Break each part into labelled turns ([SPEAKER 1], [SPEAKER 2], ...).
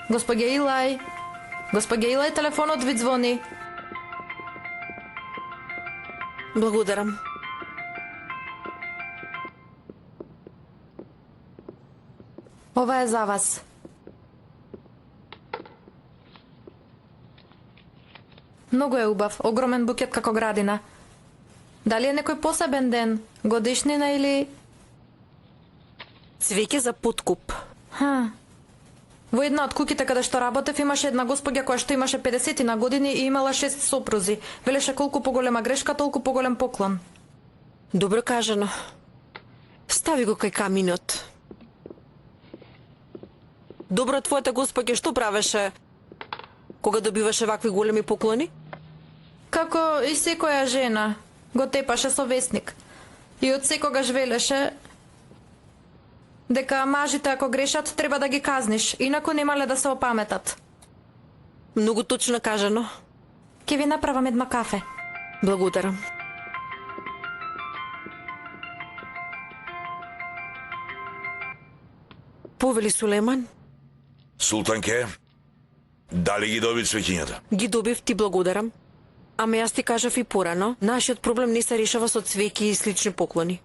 [SPEAKER 1] Господја Илај, телефонот ви звони.
[SPEAKER 2] Благодарам.
[SPEAKER 1] Ова е за вас. Многу е убав, огромен букет како градина. Дали е некој посебен ден, годишнина или...
[SPEAKER 2] Цвеќе за подкуп.
[SPEAKER 1] Во една од куќите каде што работев имаше една госпоѓа која што имаше 50 на години и имала 6 сопрузи. Велеше колку поголема грешка, толку поголем поклон.
[SPEAKER 2] Добро кажано. Стави го кај каминот. Добро, твојата госпоѓа што правеше кога добиваше вакви големи поклони?
[SPEAKER 1] Како и секоја жена, го тепаше со весник. И од секогаш велеше дека мажите ако грешат треба да ги казниш, инаку немале да се опаметат.
[SPEAKER 2] Многу точно кажано.
[SPEAKER 1] Ке ви направам една кафе.
[SPEAKER 2] Благодарам. Повели Сулеман?
[SPEAKER 3] Султанке, дали ги доби цвеќињата?
[SPEAKER 2] Ги добив, ти благодарам. Ама јас ти кажав и порано, нашиот проблем не се решава со цвеки и слични поклони.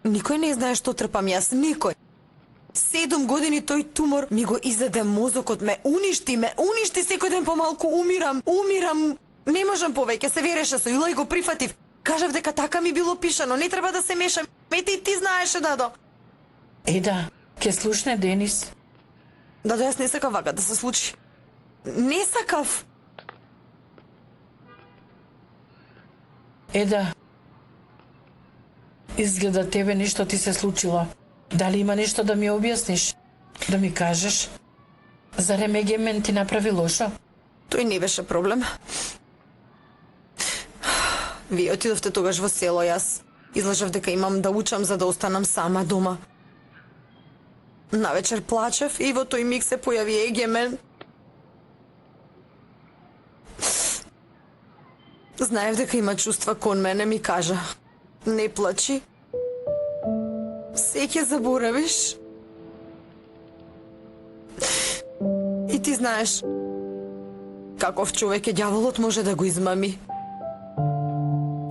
[SPEAKER 4] Никој не знае што трпам јас, никој. 7 години тој тумор ми го изеде мозокот, ме уништи секој ден помалку, умирам. Не можам повеќе, се вереше со Илај, го прифатив. Кажав дека така ми било пишано, не треба да се мешам. Ете и ти знаеше, Дадо.
[SPEAKER 5] Да, ке слушне Денис.
[SPEAKER 4] Дадо, јас не сакав вака да се случи. Не сакав.
[SPEAKER 5] Да. Изгледа тебе нешто ти се случило. Дали има нешто да ми објасниш? Да ми кажеш? Зарем Егемен ти направи лошо?
[SPEAKER 4] Тој не беше проблем. Вие отидовте тогаш во село, јас излажав дека имам да учам за да останам сама дома. Навечер плачев и во тој миг се појави Егемен. Знаев дека има чувства кон мене, ми кажа. Не плачи. Се ќе заборавиш. И ти знаеш, каков човек е ѓаволот може да го измами.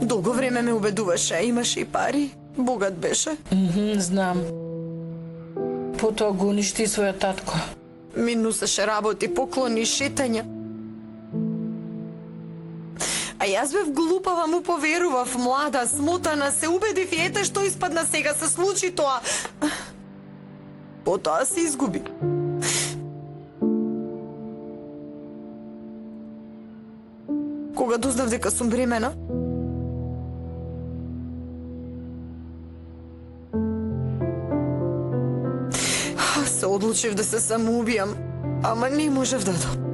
[SPEAKER 4] Долго време ме убедуваше, имаше и пари, богат беше.
[SPEAKER 5] Знам. Потоа го уништи својот татко.
[SPEAKER 4] Ми носеше работи, поклони, шетања. А јас бев глупава, му поверував, млада, смотана, се убедив и ете што испадна сега, се случи тоа. Потоа се изгуби. Кога дознав дека сум бремена, се одлучив да се самоубијам, ама не можев, Дадо.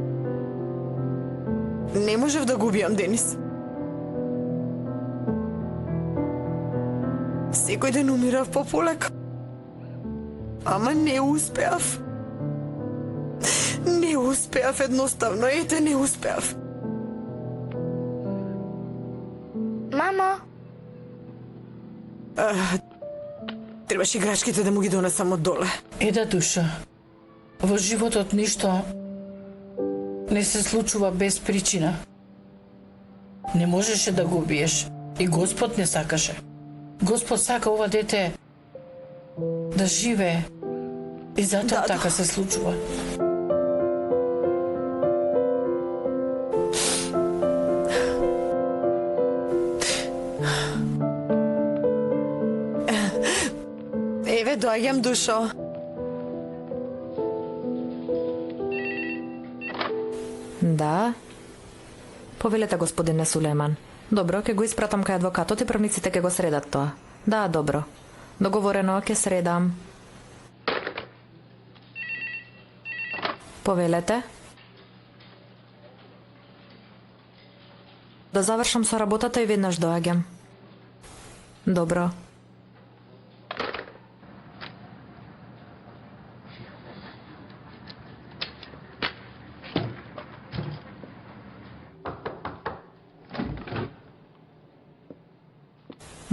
[SPEAKER 4] Не можев да го убијам Денис. Секој ден умирав пополека. Ама не успеав. Не успеав едноставно, ете не успеав.
[SPEAKER 6] Мамо!
[SPEAKER 4] Требаше играчките да му ги донесам од доле.
[SPEAKER 5] Да, душа. Во животот ништо не се случува без причина. Не можеше да го убиеш. И Господ не сакаше. Господ сака ова дете да живее. И затоа така се случува.
[SPEAKER 4] Сваѓам, душо.
[SPEAKER 1] Да. Повелете, господине Сулейман. Добро, ќе го испратам кај адвокатот и правниците ќе го средат тоа. Да, добро. Договорено, ќе средам. Повелете. Да завршам со работата и веднаш доаѓам. Добро.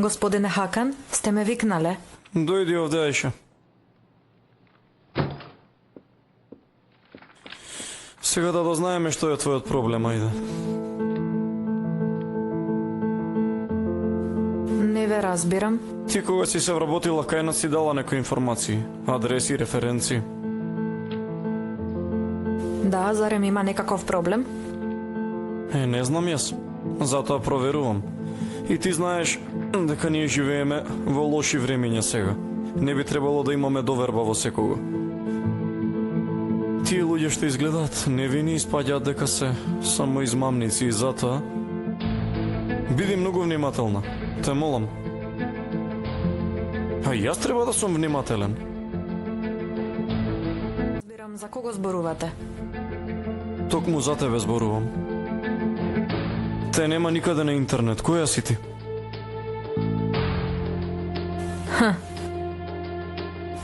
[SPEAKER 1] Господине Хакан, сте ме викнале?
[SPEAKER 7] Дојди овде, Ајша. Сега да дознаеме што е твојот проблем, ајде.
[SPEAKER 1] Не ве разбирам.
[SPEAKER 7] Ти кога си се вработила кај нас си дала некои информации, адреси, референции.
[SPEAKER 1] Да, зарем има некаков проблем?
[SPEAKER 7] Не знам јас. Затоа проверувам. И ти знаеш дека ние живееме во лоши времења сега. Не би требало да имаме доверба во секого. Тие луѓе што изгледаат невини испаѓаат дека се само измамници и затоа биди многу внимателна. Те молам. А јас треба да сум внимателен.
[SPEAKER 1] Разбирам за кого зборувате.
[SPEAKER 7] Токму за тебе зборувам. Те нема никаде на интернет. Која си ти?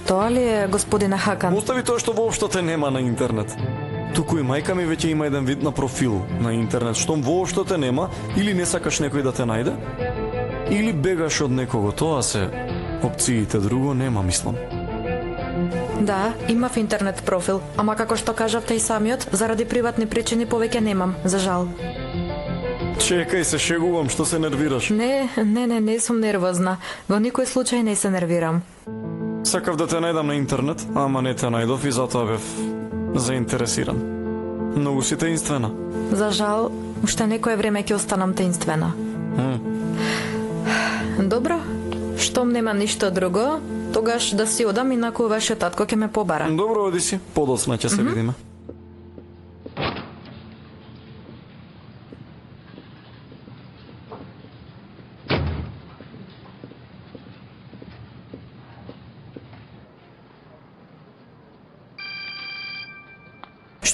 [SPEAKER 1] Тоа ли е господине Хакан?
[SPEAKER 7] Остави тоа што воопшто те нема на интернет. Туку и мајка ми веќе има еден вид на профил на интернет, штом воопшто те нема, или не сакаш некој да те најде, или бегаш од некого. Тоа се опциите, друго нема, мислам.
[SPEAKER 1] Да, имав интернет профил, ама како што кажавте и самиот, заради приватни причини повеќе немам, за жал.
[SPEAKER 7] Чекај се, шегувам, што се нервираш.
[SPEAKER 1] Не сум нервозна. Во никој случај не се нервирам.
[SPEAKER 7] Сакав да те најдам на интернет, ама не те најдов и затоа бев заинтересиран. Многу си таинствена.
[SPEAKER 1] За жал, уште некое време ќе останам таинствена. Добро, штом нема ништо друго, тогаш да си одам, инаку вашиот татко ќе ме побара.
[SPEAKER 7] Добро, оди си. Подоцна ќе се видиме.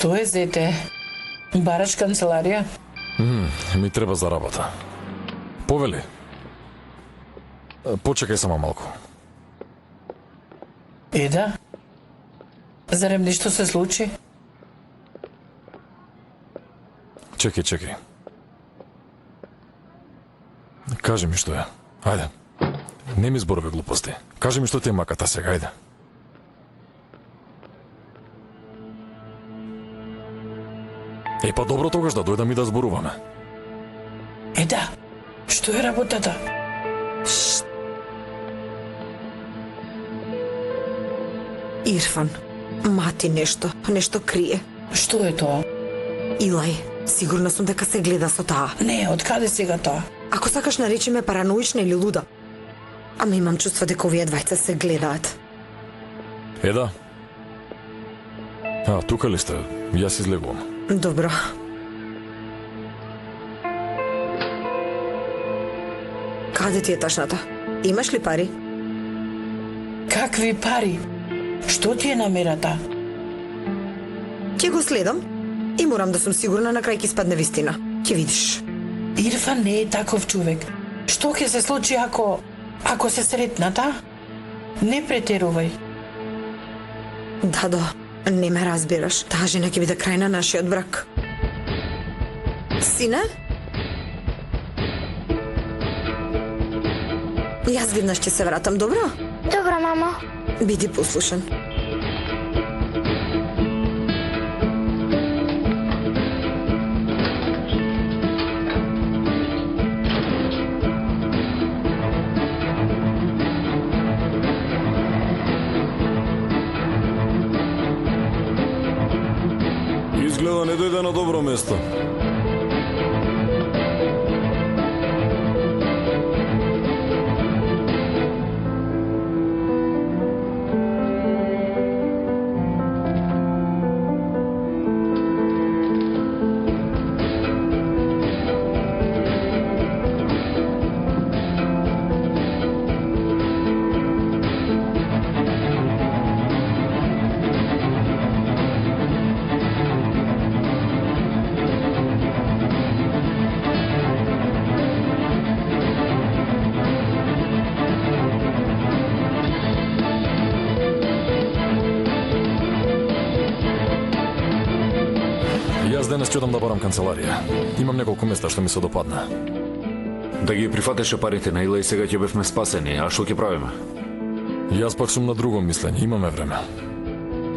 [SPEAKER 5] Што е, зете? Бараш канцеларија?
[SPEAKER 8] Ми треба за работа. Повели. Почекај само малку.
[SPEAKER 5] Да? Зарем нешто се случи?
[SPEAKER 8] Чекај. Кажи ми што е. Ајде. Не ми зборови глупости. Кажи ми што ти е маката сега, ајде. Па добро тогаш да дојдам и да зборуваме.
[SPEAKER 5] Да. Што е работата?
[SPEAKER 4] Ирфан, мати нешто крие.
[SPEAKER 5] Што е тоа?
[SPEAKER 4] Илај, сигурна сум дека се гледа со таа.
[SPEAKER 5] Не, од каде сега тоа?
[SPEAKER 4] Ако сакаш наречи ме параноична или луда. Ама имам чувство дека овие двајца се гледаат.
[SPEAKER 8] Да. Тука ли сте? Јас излегувам.
[SPEAKER 4] Добро. Каде ти е ташната? Имаш ли пари?
[SPEAKER 5] Какви пари? Што ти е намерата?
[SPEAKER 4] Ќе го следам и морам да сум сигурна на крај ќе испадне вистина. Ќе видиш.
[SPEAKER 5] Ирфан не е таков човек. Што ќе се случи ако се сретната? Не претерувај.
[SPEAKER 4] Дадо, не ме разбираш. Таа жена ќе биде крај на нашиот брак. Сине? Јас веднаш ќе се вратам, добро?
[SPEAKER 6] Добро, мамо.
[SPEAKER 4] Биди послушен.
[SPEAKER 7] Изгледа не дојде на добро место.
[SPEAKER 8] Јас денес ќе одам да барам канцеларија. Имам неколку места што ми се допадна.
[SPEAKER 9] Да ги прифатеше парите на Ила и сега ќе бевме спасени, а што ќе правиме?
[SPEAKER 8] Јас пак сум на друго мислење, имаме време.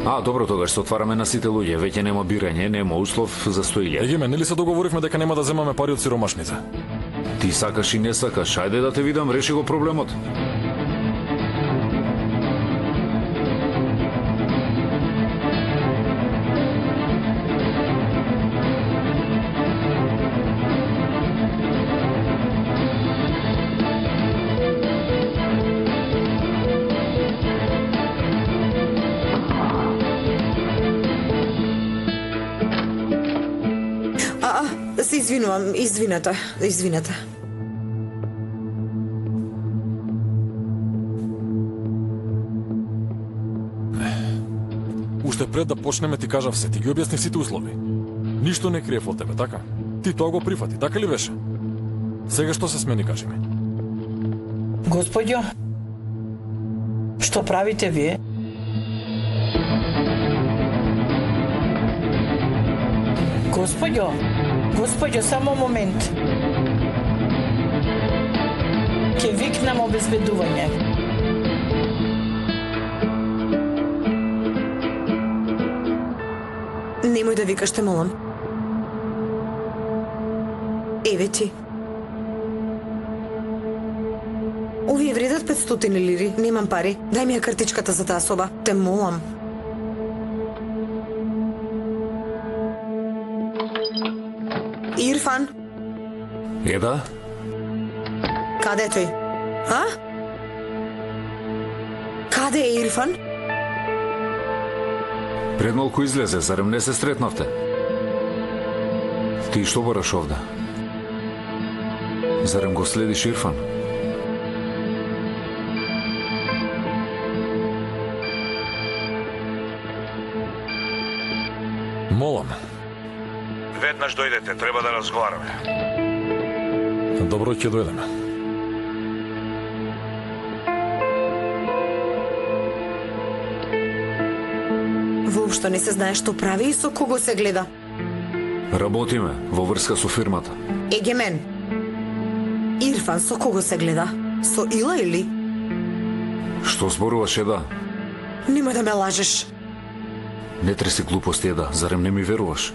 [SPEAKER 9] А, добро, тогаш се отвараме на сите луѓе, веќе нема бирање, нема услов за стоилје.
[SPEAKER 8] Егеме, нели се договоривме дека нема да земаме пари од сиромашните?
[SPEAKER 9] Ти сакаш и не сакаш, ајде да те видам, реши го проблемот.
[SPEAKER 4] Се извинувам, извинете.
[SPEAKER 8] Уште пред да почнеме ти кажав се, ти ги објаснив сите услови. Ништо не криев од тебе, така? Ти тоа го прифати, така ли беше? Сега што се смени, кажи ми?
[SPEAKER 5] Господјо, што правите вие? Господјо, само момент. Ќе викнам обезбедување.
[SPEAKER 4] Немој да викаш, те молам. Еве ти. Овие вредат 500 лири, немам пари. Дај ми ја картичката за таа соба, те молам. Ирфан,
[SPEAKER 9] Еда?
[SPEAKER 4] каде е тој? А? Каде е Ирфан?
[SPEAKER 9] Пред малку излезе, зарем не се сретнавте? Ти што бараш овде? Зарем го следиш Ирфан?
[SPEAKER 8] Молам.
[SPEAKER 3] Веднаш дојдете, треба да разговараме.
[SPEAKER 8] Добро, ќе дојдеме.
[SPEAKER 4] Воопшто не се знае што прави и со кого се гледа.
[SPEAKER 9] Работиме во врска со фирмата.
[SPEAKER 4] Егемен. Ирфан со кого се гледа? Со Ила или?
[SPEAKER 9] Што зборуваш, Еда?
[SPEAKER 4] Нема да ме лажеш.
[SPEAKER 9] Не треси глупости, Еда, зарем не ми веруваш?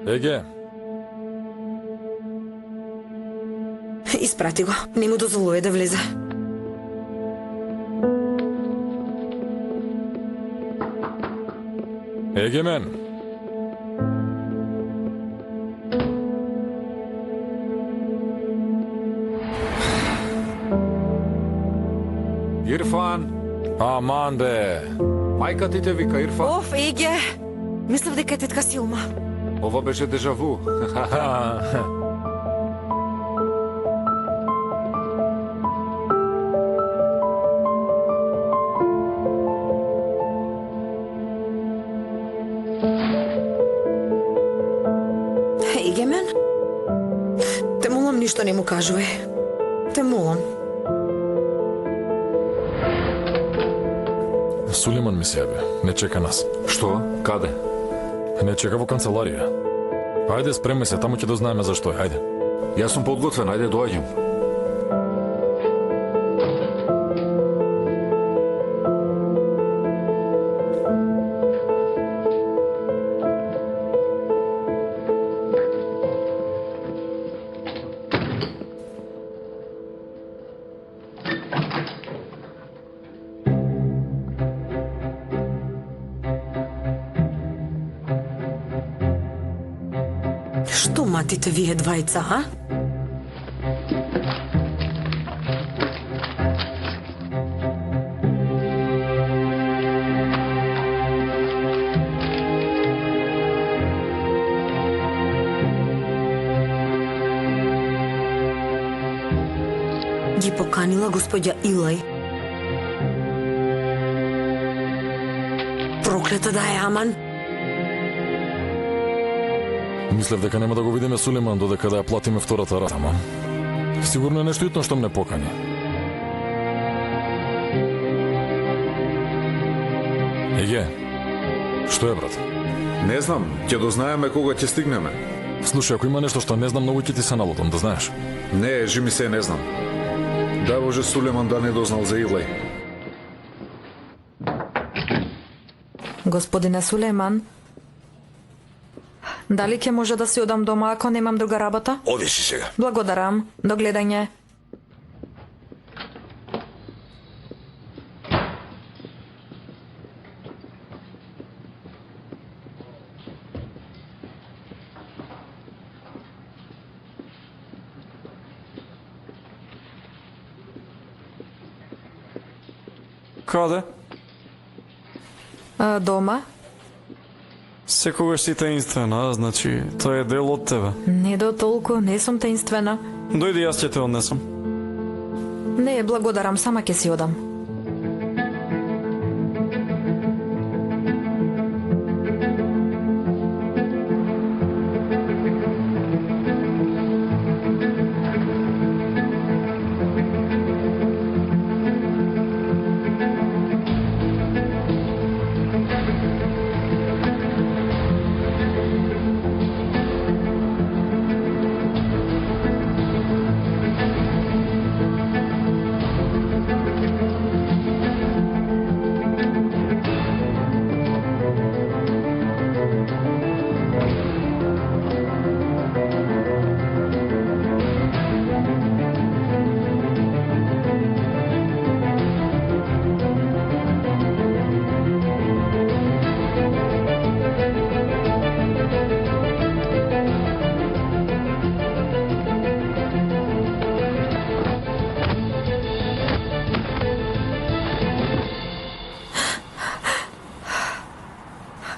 [SPEAKER 8] Еге,
[SPEAKER 4] Испрати го, не му дозволуе да влезе.
[SPEAKER 8] Егемен.
[SPEAKER 9] Ирфан!
[SPEAKER 8] Аман бе.
[SPEAKER 9] Мајка ти те вика, Ирфан.
[SPEAKER 4] Оф, Еге! Мислев дека е тетка Силма.
[SPEAKER 9] Ова беше дежаву.
[SPEAKER 4] Егемен? Те молам, ништо не му кажувај. Те молам.
[SPEAKER 8] Сулейман ми се јави. Не чека нас.
[SPEAKER 9] Што? Каде?
[SPEAKER 8] Не чека во канцеларија. Ајде, спремај се, таму ќе дознаеме зашто е. Ајде.
[SPEAKER 9] Јас сум подготвен, ајде доаѓам.
[SPEAKER 4] Што матите вие двајца, а? Ги поканила господја Илај. Проклета да е, аман.
[SPEAKER 8] Мислев дека нема да го видиме Сулейман додека да ја платиме втората рата, ама сигурно е нешто итно што ме покани. Еге, што е, брат?
[SPEAKER 9] Не знам, ќе дознаеме кога ќе стигнеме.
[SPEAKER 8] Слушај, ако има нешто што не знам, многу ќе ти се налутам, да знаеш.
[SPEAKER 9] Не, жи ми се не знам. Да Боже Сулеман да не дознал за Илај.
[SPEAKER 1] Господине Сулейман, дали ќе може да си одам дома ако немам друга работа?
[SPEAKER 3] Оди си сега.
[SPEAKER 1] Благодарам. До гледање.
[SPEAKER 7] Каде?
[SPEAKER 1] Дома?
[SPEAKER 7] Секогаш си таинствена, значи тоа е дел од тебе.
[SPEAKER 1] Не до толку, не сум таинствена.
[SPEAKER 7] Дојди, јас ќе те однесам.
[SPEAKER 1] Не, благодарам, сама ќе си одам.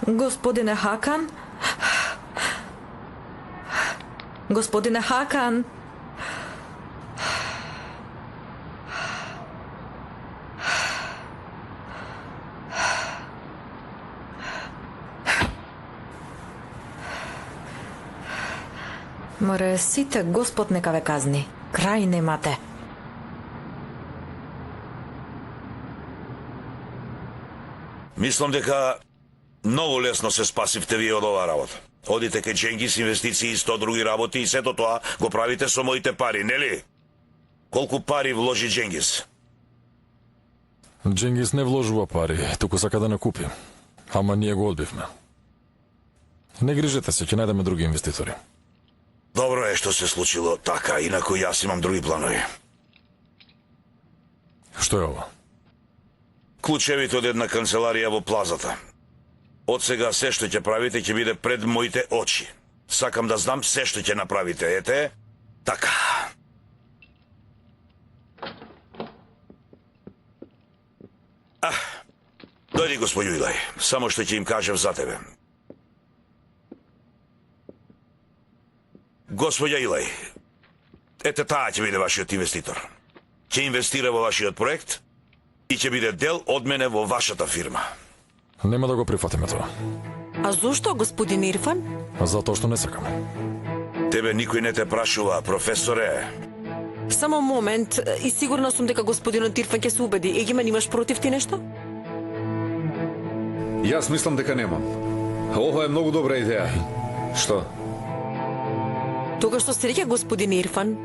[SPEAKER 1] Господине Хакан? Господине Хакан? Море, сите Господ нека ве казни. Крај немате.
[SPEAKER 3] Мислам дека многу лесно се спасивте вие од оваа работа. Одите кај Дженгис инвестиции и 100 други работи и сето тоа го правите со моите пари, нели? Колку пари вложи Дженгис?
[SPEAKER 8] Дженгис не вложува пари, туку сака да не купи. Ама ние го одбивме. Не грижете се, ќе најдеме други инвеститори.
[SPEAKER 3] Добро е што се случило така, инаку јас имам други планови.
[SPEAKER 8] Што е ова?
[SPEAKER 3] Клучевите од една канцеларија во плазата. Од сега се што ќе правите ќе биде пред моите очи. Сакам да знам се што ќе направите, ете? Така. Дојди, господју Илај, само што ќе им кажем за тебе. Господја Илај, ете таа ќе биде вашиот инвеститор. Ќе инвестира во вашиот проект и ќе биде дел од мене во вашата фирма.
[SPEAKER 8] Нема да го прифатиме тоа.
[SPEAKER 2] А зошто, господин Ирфан?
[SPEAKER 8] Затоа што не сакам.
[SPEAKER 3] Тебе никој не те прашува, професоре.
[SPEAKER 2] Само момент, и сигурна сум дека господинот Ирфан ќе се убеди. Егимен, имаш против ти нешто?
[SPEAKER 9] Јас мислам дека немам. Ова е многу добра идеја. Што?
[SPEAKER 2] Тогаш што среќа, господин Ирфан.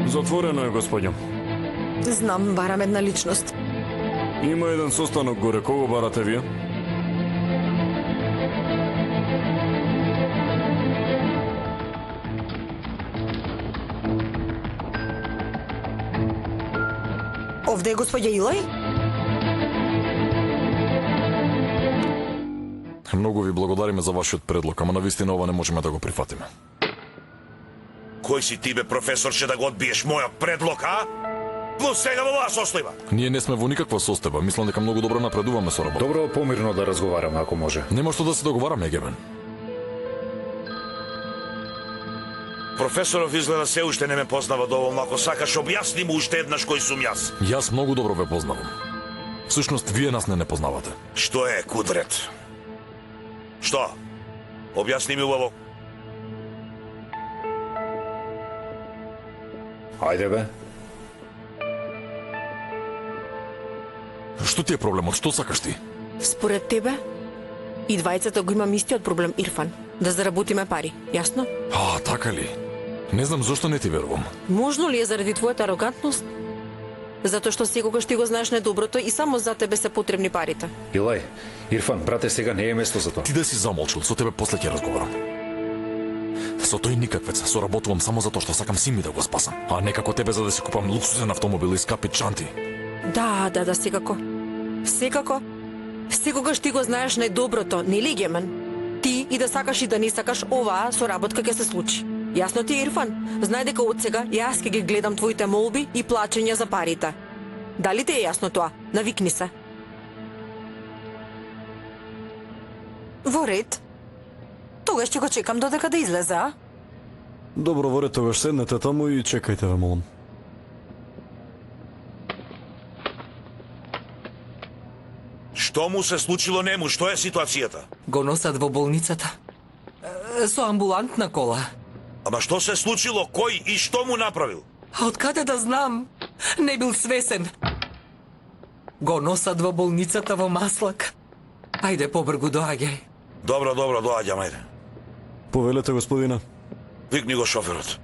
[SPEAKER 7] Затворено е, господјо.
[SPEAKER 4] Знам, барам една личност.
[SPEAKER 7] Има еден состанок горе, кого барате вие?
[SPEAKER 4] Овде е господја Илај?
[SPEAKER 8] Многу ви благодариме за вашиот предлог, ама навистина ова не можеме да го прифатиме.
[SPEAKER 3] Кој си ти, бе, професор, че да го одбиеш мојот предлог, а? Плюс сега во оваа состојба.
[SPEAKER 8] Ние не сме во никаква состојба, мислам дека многу добро напредуваме со работа.
[SPEAKER 9] Добро помирно да разговараме ако може.
[SPEAKER 8] Нема што да се договараме, Егемен.
[SPEAKER 3] Професоров изгледа се уште не ме познава доволно. Ако сакаш, објасни му уште еднаш кој сум јас.
[SPEAKER 8] Јас многу добро ве познавам. Всушност, вие нас не познавате.
[SPEAKER 3] Што е, Кудрет? Што? Објасни ми убаво.
[SPEAKER 9] Ајде бе.
[SPEAKER 8] Што ти е проблемот? Што сакаш ти?
[SPEAKER 2] Според тебе, и двајцата го имам истиот проблем, Ирфан. Да заработиме пари, јасно?
[SPEAKER 8] Така ли? Не знам зошто не ти верувам.
[SPEAKER 2] Можно ли е заради твојата арогантност? Затоа што секогаш ти го знаеш недоброто и само за тебе се потребни парите.
[SPEAKER 9] Илај, Ирфан, брате, сега не е место за тоа.
[SPEAKER 8] Ти да си замолчил, со тебе после ќе разговарам. Со тој никаквец, соработувам само затоа што сакам син ми да го спасам, а не како тебе за да си купам луксузен автомобил и скапи чанти.
[SPEAKER 2] Да, секако. Секако. Секогаш ти го знаеш најдоброто, нели Гемен? Ти и да сакаш и да не сакаш, оваа соработка ќе се случи. Јасно ти, Ирфан? Знај дека од сега јас ќе ги гледам твоите молби и плачења за парите. Дали ти е јасно тоа? Навикни се.
[SPEAKER 4] Во ред. Тогаш ќе го чекам додека да излезе, а?
[SPEAKER 7] Добро, во ред, тогаш седнете таму и чекајте ве, молам.
[SPEAKER 3] Што му се случило нему? Што е ситуацијата?
[SPEAKER 10] Го носат во болницата. Со амбулантна кола.
[SPEAKER 3] Ама што се случило? Кој и што му направил?
[SPEAKER 10] А од каде да знам? Не бил свесен. Го носат во болницата во Маслак. Ајде, побргу доаѓај.
[SPEAKER 3] Добро, доаѓам, ајде.
[SPEAKER 7] Повелете, господине.
[SPEAKER 3] Викни го шоферот.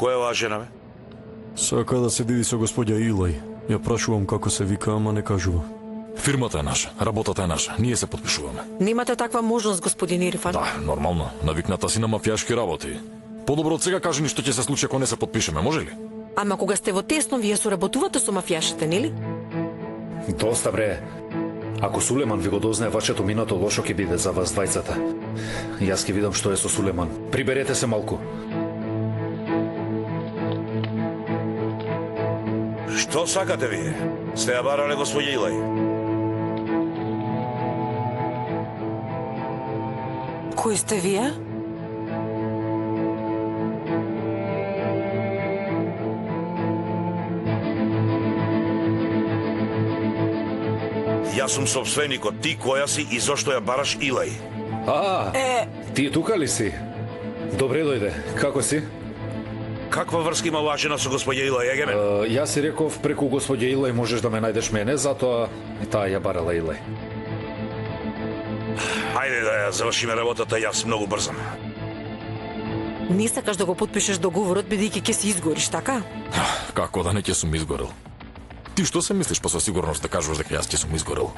[SPEAKER 3] Кој е оваа жена, бе?
[SPEAKER 7] Сака да се види со господја Илај. Ја прашувам како се вика, ама не кажува.
[SPEAKER 8] Фирмата е наша, работата е наша, ние се подпишуваме.
[SPEAKER 2] Немате таква можност, господин Ирфан.
[SPEAKER 8] Да, нормално, навикната си на мафијашки работи. Подобро од сега кажи ни што ќе се случи ако не се подпишеме, може ли?
[SPEAKER 2] Ама кога сте во тесно, вие соработувате со мафијашите, нели?
[SPEAKER 9] Доста бре. Ако Сулеман ви го дознае вашето минато, лошо ќе биде за вас двајцата. Јас ќе видам што е со Сулеман. Приберете се малку.
[SPEAKER 3] Што сакате вие? Сте ја барале господја Илај?
[SPEAKER 4] Кои сте вие?
[SPEAKER 3] Јас сум собственикот, ти која си и зошто ја бараш Илај?
[SPEAKER 9] Ти тука ли си? Добре дојде, како си?
[SPEAKER 3] Каква врска има оваа жена со господја Илај, Егемен?
[SPEAKER 9] Јас си реков преку господја Илај можеш да ме најдеш мене, затоа таа ја барала Илај.
[SPEAKER 3] Ајде да ја завршиме работата, јас многу брзам.
[SPEAKER 2] Не сакаш да го потпишеш договорот бидејќи ќе се изгориш, така?
[SPEAKER 8] Како да не ќе сум изгорел? Ти што се мислиш па со сигурност да кажуваш дека јас ќе сум изгорел?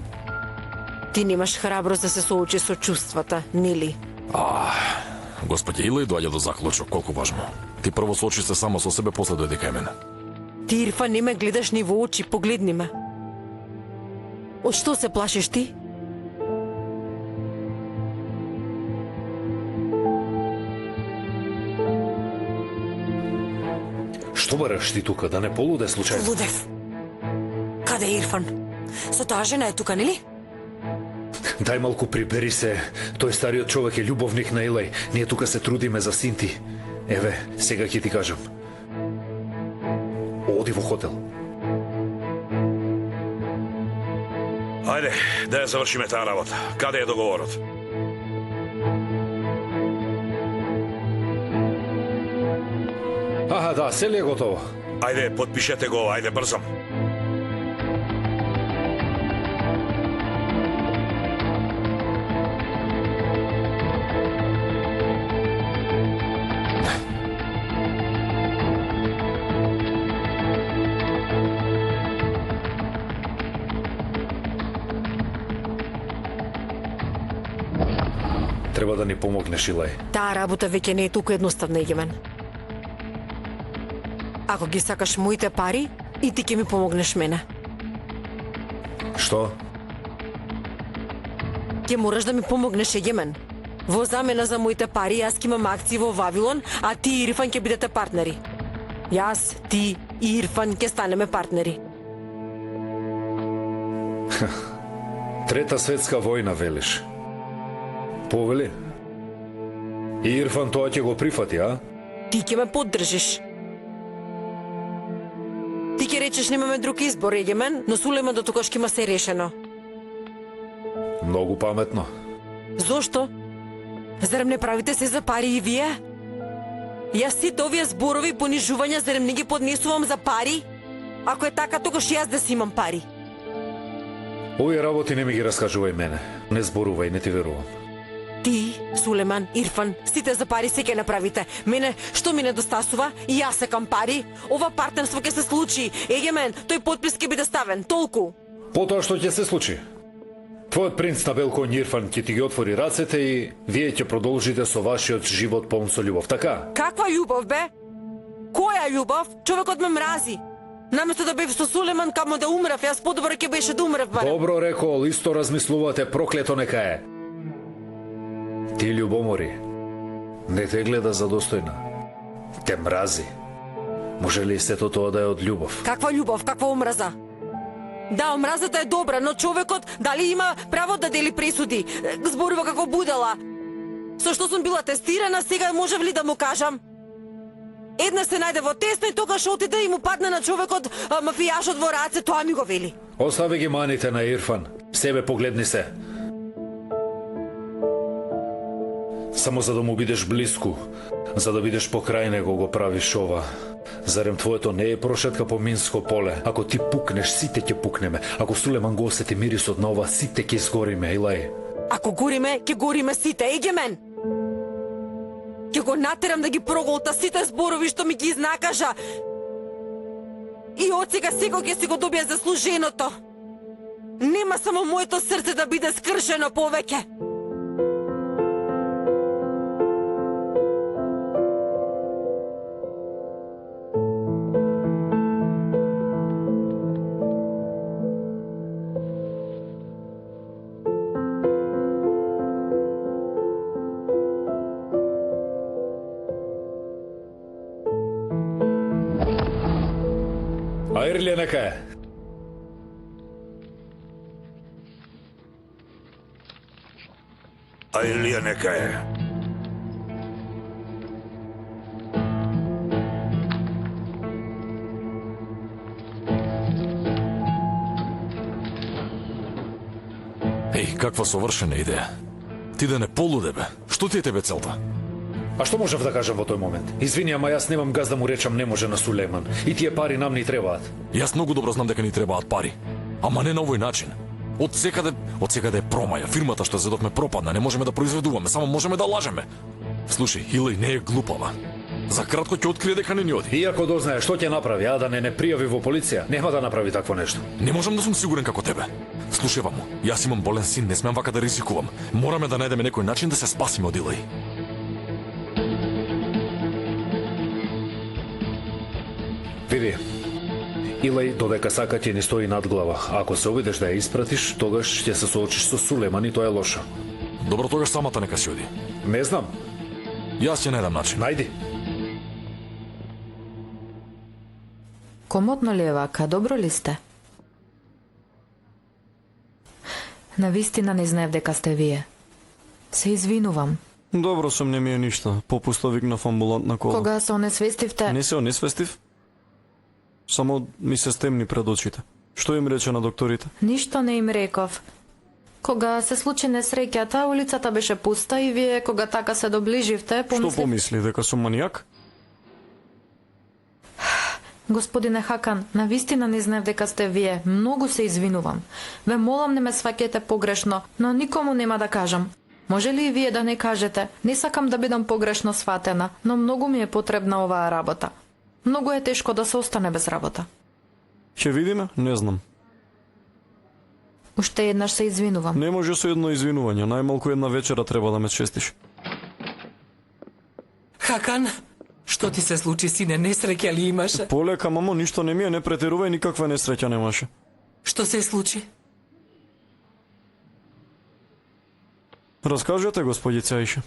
[SPEAKER 2] Ти немаш храброст да се соочиш со чувствата, нели?
[SPEAKER 8] Господја Илај доаѓа до заклучок, колку важно. Ти прво соочи се само со себе, после дојде кај мене.
[SPEAKER 2] Ти, Ирфан, не ме гледаш ни во очи, погледни ме. Од што се плашиш ти?
[SPEAKER 9] Што бараш ти тука, да не полуде случајно?
[SPEAKER 4] Лудев. Каде е Ирфан? Со таа жена е тука, нели?
[SPEAKER 9] Дај малку прибери се. Тој стариот човек е љубовник на Илај. Ние тука се трудиме за син ти. Еве, сега ќе ти кажам. Оди во хотел.
[SPEAKER 3] Ајде, да ја завршиме таа работа. Каде е договорот?
[SPEAKER 9] Да, се ли е готово?
[SPEAKER 3] Ајде, потпишете го, ајде, брзам.
[SPEAKER 9] Треба да ни помогнеш, Илај.
[SPEAKER 2] Таа работа веќе не е толку едноставна, Егемен. Ако ги сакаш моите пари, и ти ќе ми помогнеш мене.
[SPEAKER 9] Што?
[SPEAKER 2] Ќе мораш да ми помогнеш, Егемен. Во замена за моите пари, јас ќе имам акции во Вавилон, а ти и Ирфан ќе бидете партнери. Јас, ти и Ирфан ќе станеме партнери.
[SPEAKER 9] Трета светска војна, велиш. Повели? И Ирфан тоа ќе го прифати, а?
[SPEAKER 2] Ти ќе ме поддржиш. Ти ќе речеш немаме друг избор, Егемен, но Сулейман до тогаш ќе има се решено.
[SPEAKER 9] Многу паметно.
[SPEAKER 2] Зошто? Зарем не правите се за пари и вие? Јас сите овие зборови и понижувања зарем не ги поднесувам за пари? Ако е така, тогаш јас да си имам пари.
[SPEAKER 9] Овие работи не ми ги раскажувај мене. Не зборувај, не ти верувам.
[SPEAKER 2] Ти, Сулейман, Ирфан, сите за пари се ќе направите. Мене, што ми недостасува? И јас секам пари. Ова партнерство ќе се случи. Егемен, тој подпис ќе биде ставен. Толку.
[SPEAKER 9] Потоа што ќе се случи? Твојот принц на бел конј Ирфан ќе ти ги отвори рацете и вие ќе продолжите со вашиот живот полн со љубов, така?
[SPEAKER 2] Каква љубов, бе? Која љубов? Човекот ме мрази. Наместо да бев со Сулейман, камо да умрев, јас подобро ќе беше да умрев, барем.
[SPEAKER 9] Добро рекол, исто размислувате, проклето нека е. Ти љубомори, не те гледа задостојна. Те мрази. Може ли сето тоа да е од љубов?
[SPEAKER 2] Каква љубов, каква омраза? Да, омразата е добра, но човекот дали има право да дели пресуди? Зборува како будала. Со што сум била тестирана, сега можев ли да му кажам? Една се најде во тесно и тогаш отиде и му падна на човекот мафијашот во раце, тоа ми го вели.
[SPEAKER 9] Остави ги маните на Ирфан. Себе погледни се. Само за да му бидеш блиску, за да бидеш покрај него го правиш ова. Зарем твоето не е прошетка по минско поле? Ако ти пукнеш, сите ќе пукнеме. Ако Сулейман го осети мирисот на ова, сите ќе изгориме, Илај.
[SPEAKER 2] Ако гориме, ќе гориме сите, Егемен. Ќе го натерам да ги проголта сите зборови што ми ги изнакажа. И од сега секој ќе си го добие заслуженото. Нема само моето срце да биде скршено повеќе.
[SPEAKER 9] Аирле нека е.
[SPEAKER 3] Ајлија нека е.
[SPEAKER 8] Еј, каква совршена идеја. Ти да не полуде, бе. Што ти е тебе целта?
[SPEAKER 9] А што можев да кажам во тој момент? Извини, ама јас немам газ да му речам не може на Сулейман. И тие пари нам ни требаат.
[SPEAKER 8] Јас многу добро знам дека ни требаат пари. Ама не на овој начин. Од секаде е промаја. Фирмата што зедовме пропадна, не можеме да произведуваме, само можеме да лажеме. Слушај, Илај не е глупава. За кратко ќе открие дека не ни оди.
[SPEAKER 9] Иако дознае што ќе направи, а да не пријави во полиција, нема да направи такво нешто.
[SPEAKER 8] Не можам да сум сигурен како тебе. Слушај вамо, јас имам болен син, не смеам вака да ризикувам. Мораме да најдеме некој начин да се спасиме од Илај.
[SPEAKER 9] Види, Илај додека сака ќе ни стои над глава. Ако се обидеш да ја испратиш, тогаш ќе се соочиш со Сулейман и тоа е лошо.
[SPEAKER 8] Добро, тогаш самата нека си оди.
[SPEAKER 9] Не знам.
[SPEAKER 8] Јас ќе најдам начин.
[SPEAKER 9] Најди.
[SPEAKER 1] Комотно ли е вака? Добро ли сте? Навистина не знаев дека сте вие. Се извинувам.
[SPEAKER 7] Добро сум, не ми е ништо. Попусто викнав амбулантна кола.
[SPEAKER 1] Кога се онесвестивте...
[SPEAKER 7] Не се онесвестив? Само ми се стемни пред очите. Што им рече на докторите?
[SPEAKER 1] Ништо не им реков. Кога се случи несреќата, улицата беше пуста и вие, кога така се доближивте,
[SPEAKER 7] Што помисли, дека сум манијак?
[SPEAKER 1] Господине Хакан, навистина не знаев дека сте вие. Многу се извинувам. Ве молам не ме сваќате погрешно, но никому нема да кажам. Може ли и вие да не кажете? Не сакам да бидам погрешно сватена, но многу ми е потребна оваа работа. Многу е тешко да се остане без работа.
[SPEAKER 7] Ќе видиме? Не знам.
[SPEAKER 1] Уште еднаш се извинувам.
[SPEAKER 7] Не може со едно извинување, најмалку една вечера треба да ме честиш.
[SPEAKER 10] Хакан, што ти се случи, сине, несреќа ли имаше?
[SPEAKER 7] Полека, мамо, ништо не ми е, не претерувај, никаква несреќа немаше.
[SPEAKER 10] Што се случи?
[SPEAKER 7] Раскажете, господице Аиша.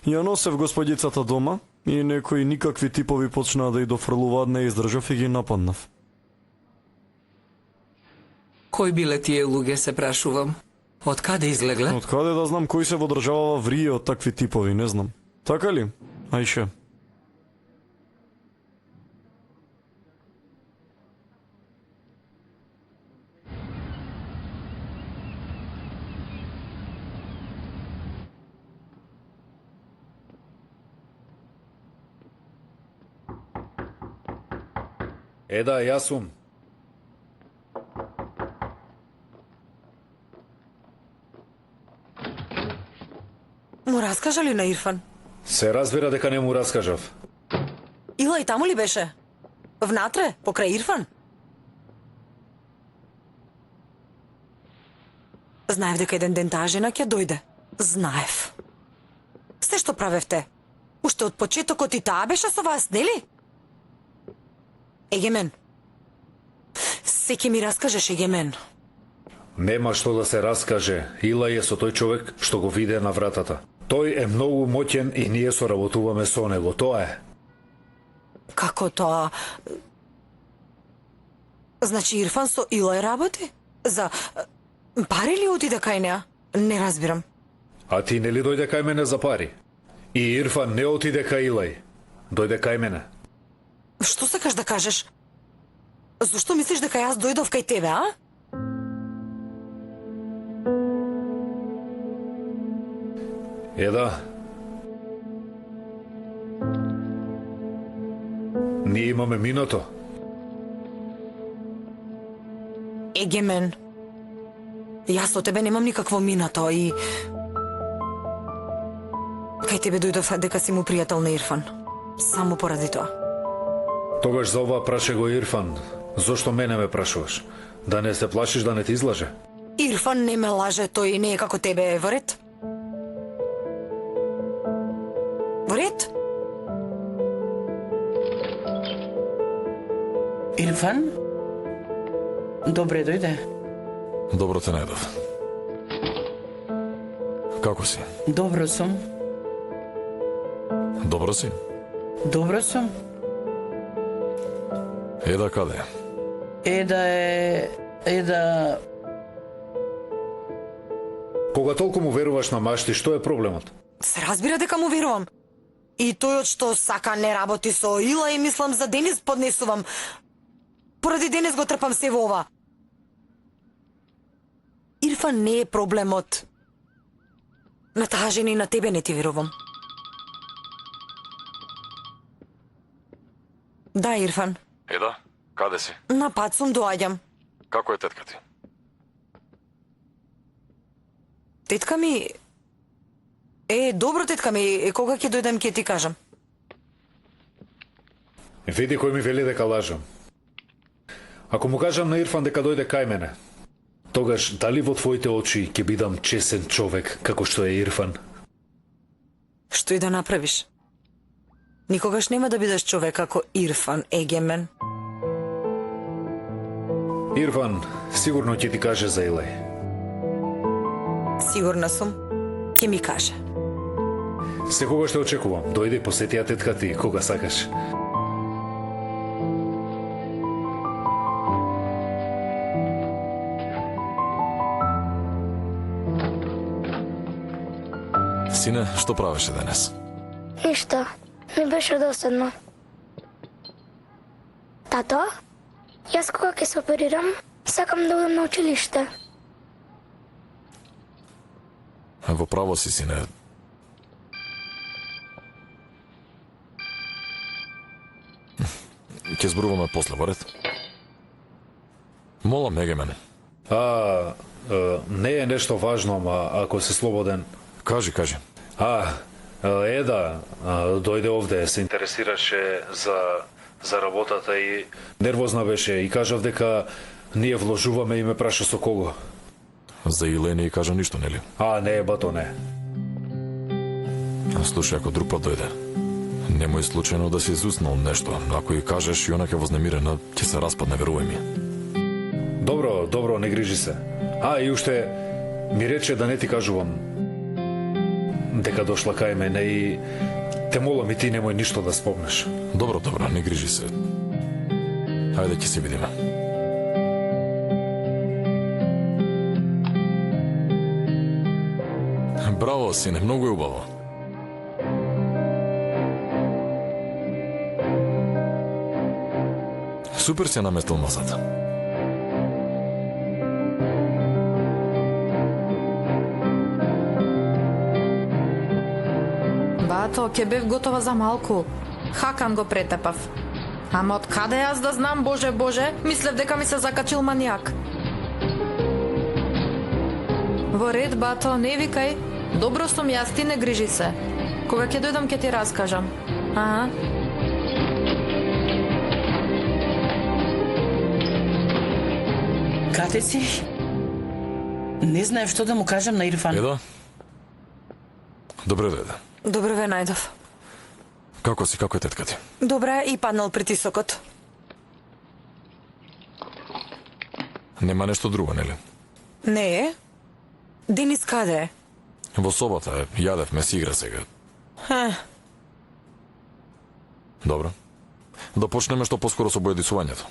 [SPEAKER 7] Ја носев господицата дома и некои никакви типови почнаа да ја дофрлуваат, не издржав и ги нападнав.
[SPEAKER 10] Кој биле тие луѓе, се прашувам? Од каде излегле?
[SPEAKER 7] Од каде да знам кој се во државава врие од такви типови, не знам. Така ли? Ајше.
[SPEAKER 9] Еда, јас сум.
[SPEAKER 4] Му раскажа ли на Ирфан?
[SPEAKER 9] Се разбира дека не му раскажав.
[SPEAKER 4] Ила и таму ли беше? Внатре, покрај Ирфан? Знаев дека еден ден таа жена ќе дојде. Знаев. Се што правевте? Уште од почетокот и таа беше со вас, нели? Егемен. Се ќе ми раскажеш, Егемен.
[SPEAKER 9] Нема што да се раскаже. Илај е со тој човек што го виде на вратата. Тој е многу моќен и ние соработуваме со него. Тоа е.
[SPEAKER 4] Како тоа? Значи Ирфан со Илај работи? За пари ли отиде кај неа? Не разбирам.
[SPEAKER 9] А ти нели дојде кај мене за пари? И Ирфан не отиде кај Илај. Дојде кај мене.
[SPEAKER 4] Што сакаш да кажеш? Зошто мислиш дека јас дојдов кај тебе, а?
[SPEAKER 9] Еда. Ние имаме минато.
[SPEAKER 4] Егемен. Јас со тебе немам никакво минато и... Кај тебе дојдов дека си му пријател на Ирфан. Само поради тоа.
[SPEAKER 9] Тогаш за ова праше го Ирфан. Зошто мене ме прашуваш? Да не се плашиш да не ти излаже?
[SPEAKER 4] Ирфан не ме лаже, тој не е како тебе, во ред? Во ред?
[SPEAKER 5] Ирфан? Добре дојде.
[SPEAKER 8] Добро те најдов. Како си?
[SPEAKER 5] Добро сум.
[SPEAKER 8] Добро си?
[SPEAKER 5] Добро сум.
[SPEAKER 8] Еда каде?
[SPEAKER 5] Еда...
[SPEAKER 9] Кога толку му веруваш на машти, што е проблемот?
[SPEAKER 4] Се разбира дека му верувам. И тојот што сака не работи со Ила и мислам за Денис поднесувам. Поради Денис го трпам се во ова. Ирфан не е проблемот. На таа жена и на тебе не ти верувам. Да, Ирфан.
[SPEAKER 8] Еда, каде си?
[SPEAKER 4] На пат сум, доаѓам.
[SPEAKER 8] Како е тетка ти?
[SPEAKER 4] Тетка ми... добро, тетка ми, кога ќе дојдем ќе ти кажам.
[SPEAKER 9] Види кој ми вели дека лажам. Ако му кажам на Ирфан дека дојде кај мене, тогаш дали во твоите очи ќе бидам чесен човек како што е Ирфан?
[SPEAKER 4] Што и да направиш? Никогаш нема да бидеш човек како Ирфан, Егемен.
[SPEAKER 9] Ирфан сигурно ќе ти каже за Илај.
[SPEAKER 4] Сигурна сум, ќе ми каже.
[SPEAKER 9] Секогаш те очекувам. Дојди, посети ја тетка ти кога сакаш.
[SPEAKER 8] Сине, што правеше денес?
[SPEAKER 6] Ништо. Ми беше досадно. Тато, јас кога ќе се оперирам, сакам да одам на училиште.
[SPEAKER 8] Во право си, сине. Ќе зборуваме после, во ред? Молам, Егемен.
[SPEAKER 9] Не е нешто важно, ама ако си слободен...
[SPEAKER 8] Кажи.
[SPEAKER 9] Еда, дојде овде, се интересираше за работата и нервозна беше и кажав дека ние вложуваме и ме праша со кого.
[SPEAKER 8] За Иле не кажа ништо, нели?
[SPEAKER 9] Не, бато не.
[SPEAKER 8] Слушај, ако друг пат дојде, немој случајно да си изуснал нешто. Ако и кажеш и она ќе вознемирена, ќе се распадне, верувај ми.
[SPEAKER 9] Добро, не грижи се. И уште ми рече да не ти кажувам дека дошла кај мене и те молам и ти немој ништо да спомнеш.
[SPEAKER 8] Добро, не грижи се. Хајде ќе се видиме. Браво, сине, многу е убаво. Супер си наместил масата.
[SPEAKER 1] Бато, ќе бев готова за малку. Хакан го претепав. Ама од каде јас да знам, Боже, Боже? Мислев дека ми се закачил манијак. Во ред, бато, не викај. Добро сум јас, ти не грижи се. Кога ќе дојдам ќе ти раскажам. Аха.
[SPEAKER 5] Каде си? Не знаев што да му кажам на Ирфан.
[SPEAKER 8] Еда? Добре дојде.
[SPEAKER 4] Добре ве најдов.
[SPEAKER 8] Како си, како е тетка ти?
[SPEAKER 4] Добре, и паднал притисокот.
[SPEAKER 8] Нема нешто друго, нели?
[SPEAKER 4] Не е. Денис каде е?
[SPEAKER 8] Во собата е, јадевме, си игра сега. Добро. Да почнеме што поскоро со бојадисувањето.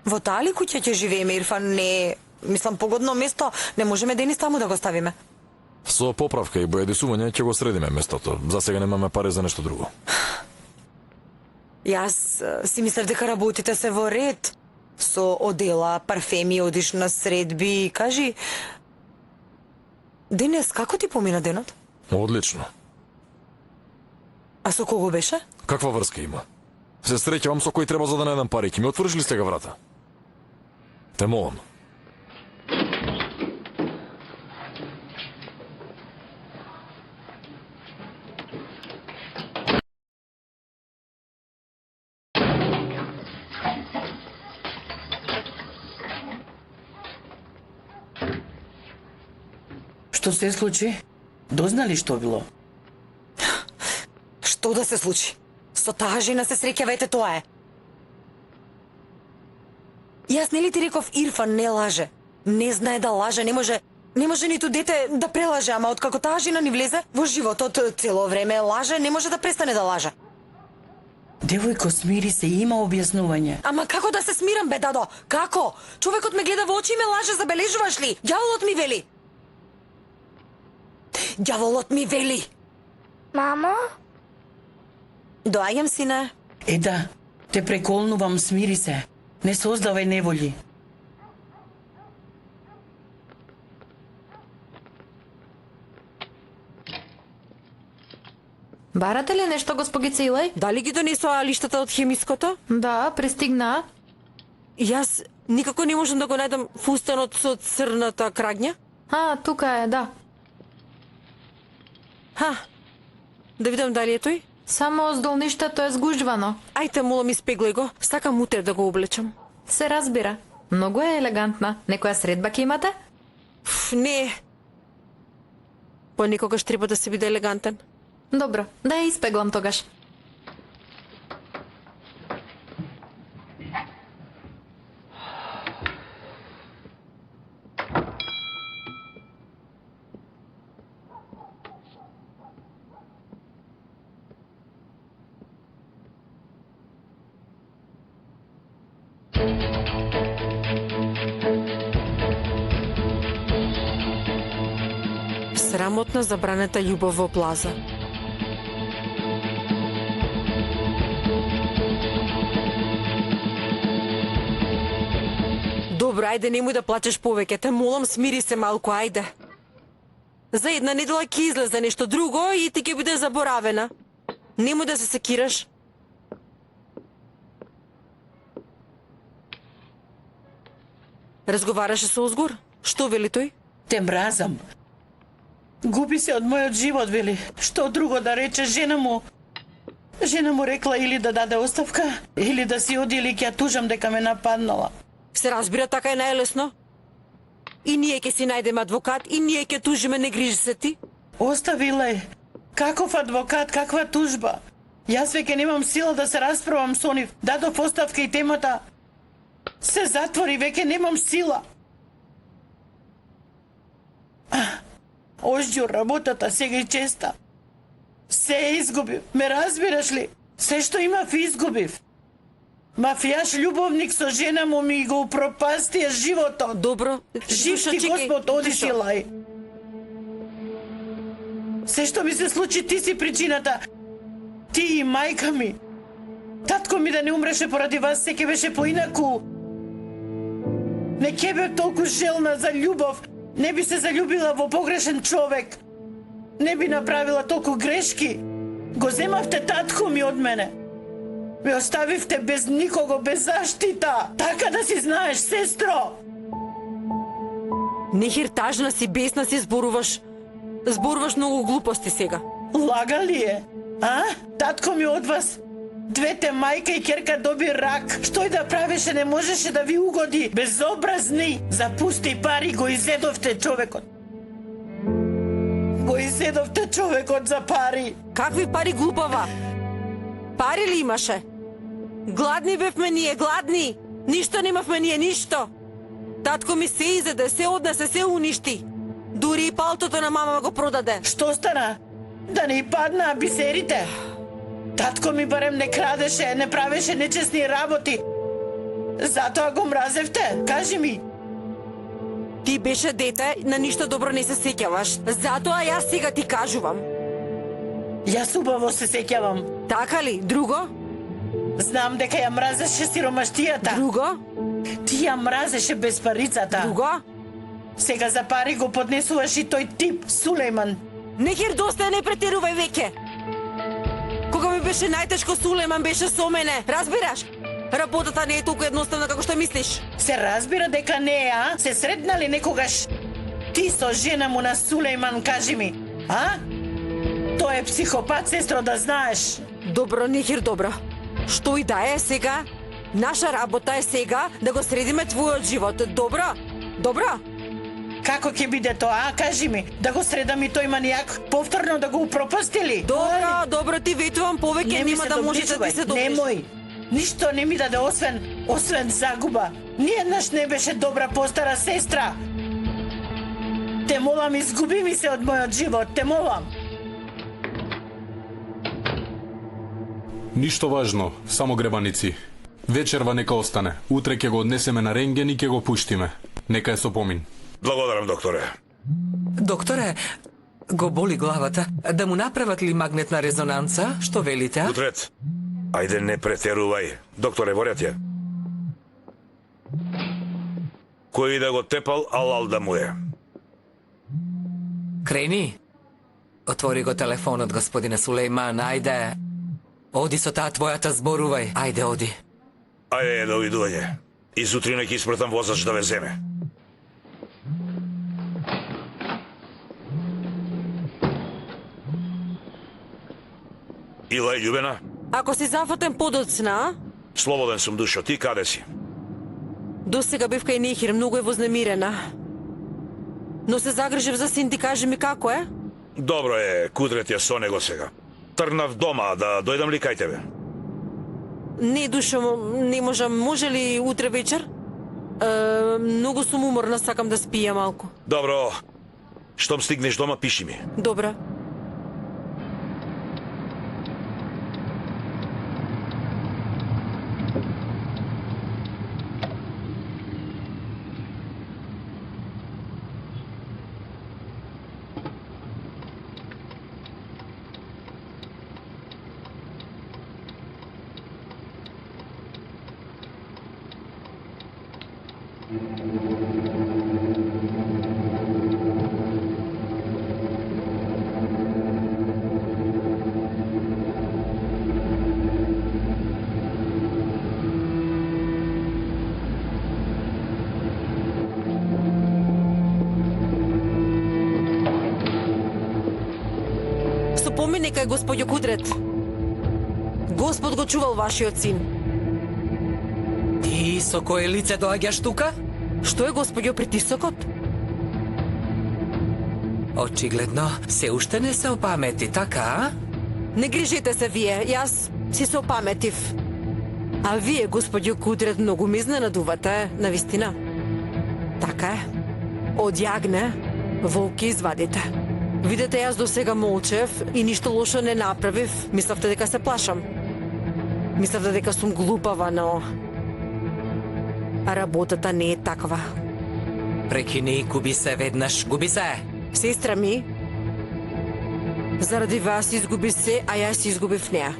[SPEAKER 4] Во таа ли куќа ќе живееме, Ирфан? Не, мислам погодно место, не можеме Денис таму да го ставиме.
[SPEAKER 8] Со поправка и бојадисување ќе го средиме местото. За сега немаме пари за нешто друго.
[SPEAKER 4] Јас си мислев дека работите се во ред. Со одела, парфеми, одиш на средби. Кажи, Денес, како ти помина денот?
[SPEAKER 8] Одлично.
[SPEAKER 4] А со кого беше?
[SPEAKER 8] Каква врска има? Се среќавам со кој треба за да најдам пари. Ќе ми отвориш ли сега врата? Те молам.
[SPEAKER 5] Што се случи? Дознали што било?
[SPEAKER 4] Што да се случи? Со таа жена се среќава, ете тоа е. Јас нели ти реков, Ирфан не лаже. Не знае да лаже, не може ниту дете да прелаже, ама откако таа жена ни влезе во животот, цело време лаже, не може да престане да лаже.
[SPEAKER 5] Девојко, смири се, има објаснување.
[SPEAKER 4] Ама како да се смирам, бе, дадо? Како? Човекот ме гледа во очи и ме лаже, забележуваш ли? Ѓаволот ми вели. Ѓаволот ми вели.
[SPEAKER 6] Мамо?
[SPEAKER 4] Доаѓам, сине.
[SPEAKER 5] Еда, те преколнувам, смири се. Не создавај неволји.
[SPEAKER 1] Барате ли нешто, госпогице Илај?
[SPEAKER 2] Дали ги донесоа лиштата од хемиското?
[SPEAKER 1] Да, пристигна.
[SPEAKER 2] Јас никако не можам да го најдам фустанот со црната крагња.
[SPEAKER 1] А, тука е, да.
[SPEAKER 2] Да видам дали е тој.
[SPEAKER 1] Само оздолништето е згужвано.
[SPEAKER 2] Ајте, молам, испеглај го. Сакам утре да го облечам.
[SPEAKER 1] Се разбира. Многу е елегантна. Некоја средба ќе имате?
[SPEAKER 2] Не. Понекогаш треба да се биде елегантен.
[SPEAKER 1] Добро, да ја испеглам тогаш.
[SPEAKER 2] Срамотна забранета љубов во плаза. Добро, ајде, немој да плачеш повеќе. Те молам, смири се малку, ајде. За една недела ќе излезе нешто друго и ти ќе биде заборавена. Немој да се секираш. Разговараше со Озгор? Што вели тој?
[SPEAKER 5] Те мразам. Губи се од мојот живот, вели. Што друго да рече жена му? Жена му рекла или да даде оставка, или да си оди, или ќе ја тужам дека ме нападнала.
[SPEAKER 2] Се разбира, така е најлесно. И ние ќе си најдеме адвокат, и ние ќе тужиме, не грижи се ти.
[SPEAKER 5] Оставиле. Каков адвокат, каква тужба? Јас веќе немам сила да се расправам со нив. Дадов оставка и темата се затвори, веќе немам сила. Ожѓу работата сега и честа. Се изгубив, ме разбираш ли? Се што имав изгубив. Мафијаш љубовник со жена му ми го упропастија животот.
[SPEAKER 2] Добро.
[SPEAKER 5] Жив ти Господ, оди си, Лај. Се што ми се случи, ти си причината. Ти и мајка ми. Татко ми да не умреше поради вас, се ќе беше поинаку. Не ќе бе толку желна за љубов, не би се заљубила во погрешен човек. Не би направила толку грешки. Го земавте татко ми од мене. Ме оставивте без никого, без заштита. Така да си знаеш, сестро.
[SPEAKER 2] Нехир тажна си, бесна си зборуваш. Зборуваш многу глупости сега.
[SPEAKER 5] Лага ли е? А? Татко ми од вас. Двете мајка и ќерка доби рак. Што и да правеше, не можеше да ви угоди. Безобразни. За пусти пари го изедовте човекот. Го изедовте човекот за пари.
[SPEAKER 2] Какви пари, глупава? Пари ли имаше? Гладни бевме ние, гладни. Ништо немавме ние, ништо. Татко ми се изеде, се однесе, се уништи. Дури и палтото на мама го продаде.
[SPEAKER 5] Што стана? Да не и паднаа бисерите. Татко ми барем не крадеше, не правеше нечесни работи. Затоа го мразевте, кажи ми.
[SPEAKER 2] Ти беше дете, на ништо добро не се сеќаваш. Затоа јас сега ти кажувам.
[SPEAKER 5] Јас убаво се сеќавам.
[SPEAKER 2] Така ли? Друго?
[SPEAKER 5] Знам дека ја мразеше сиромаштијата.
[SPEAKER 2] Друго?
[SPEAKER 5] Ти ја мразеше безпарицата.
[SPEAKER 2] Друго?
[SPEAKER 5] Сега за пари го поднесуваш и тој тип, Сулејман.
[SPEAKER 2] Нехир доста, не претерувај веќе. Кога ми беше најтешко, Сулејман беше со мене. Разбираш? Работата не е толку едноставна како што мислиш.
[SPEAKER 5] Се разбира дека не е, а? Се сретнали некогаш ти со жена му на Сулејман, кажи ми, а? Тој е психопат, сестро, да знаеш.
[SPEAKER 2] Добро, нехир добро. Што и да е сега, наша работа е сега да го средиме твојот живот. Добро? Добро?
[SPEAKER 5] Како ќе биде тоа, а? Кажи ми, да го средам и тој манијак, повторно да го упропастили?
[SPEAKER 2] Добро, добро, ти ветувам повеќе, нема да можеш да ти се доближиш.
[SPEAKER 5] Немој. Ништо не ми даде освен загуба. Ниеднаш не беше добра постара сестра. Те молам, изгуби ми се од мојот живот, те молам.
[SPEAKER 11] Ништо важно, само гребаници. Вечерва нека остане. Утре ќе го однесеме на рентген и ќе го пуштиме. Нека е со помин.
[SPEAKER 3] Благодарам, докторе.
[SPEAKER 10] Докторе, го боли главата. Да му направат ли магнетна резонанца? Што велите, а?
[SPEAKER 3] Утрет. Ајде, не претерувај. Докторе, ворят ја. Кој да го тепал, алал да му е.
[SPEAKER 10] Крени. Отвори го телефонот, господине Сулејман, ајде. Оди со таа твојата, зборувај. Ајде, оди.
[SPEAKER 3] Ајде, довидување. И сутрина ќе испратам возач да ве земе. Илај, љубена?
[SPEAKER 2] Ако си зафатен подоцна,
[SPEAKER 3] Слободен сум, душо. Ти каде си?
[SPEAKER 2] до сега бев кај Нехир, многу е вознемирена. Но се загрижив за син, ти кажи ми како е?
[SPEAKER 3] Добро е, кудрет ја со него сега. Тргнав дома, да дојдам ли кај тебе?
[SPEAKER 2] Не, душо, не можам. Може ли утре вечер? Многу сум уморна, сакам да спија малку.
[SPEAKER 3] Добро. Штом стигнеш дома, пиши ми.
[SPEAKER 2] Добро. Помини кај господјо Кудрет. Господ го чувал вашиот син.
[SPEAKER 10] Ти со кое лице доаѓаш тука?
[SPEAKER 2] Што е, господјо, притисокот?
[SPEAKER 10] Очигледно, се уште не се опамети, така, а?
[SPEAKER 2] Не грижите се вие, јас си се опаметив. А вие, господјо Кудрет, многу ме изненадувате, навистина. Така е. Од јагне, волки извадите. Видете, јас до сега молчев и ништо лошо не направив. Мислевте дека се плашам. Мислевте дека сум глупава, но... работата не е таква.
[SPEAKER 10] Прекини, губи се веднаш, губи се.
[SPEAKER 2] Сестра ми, Заради вас изгуби се, а јас изгубив неа.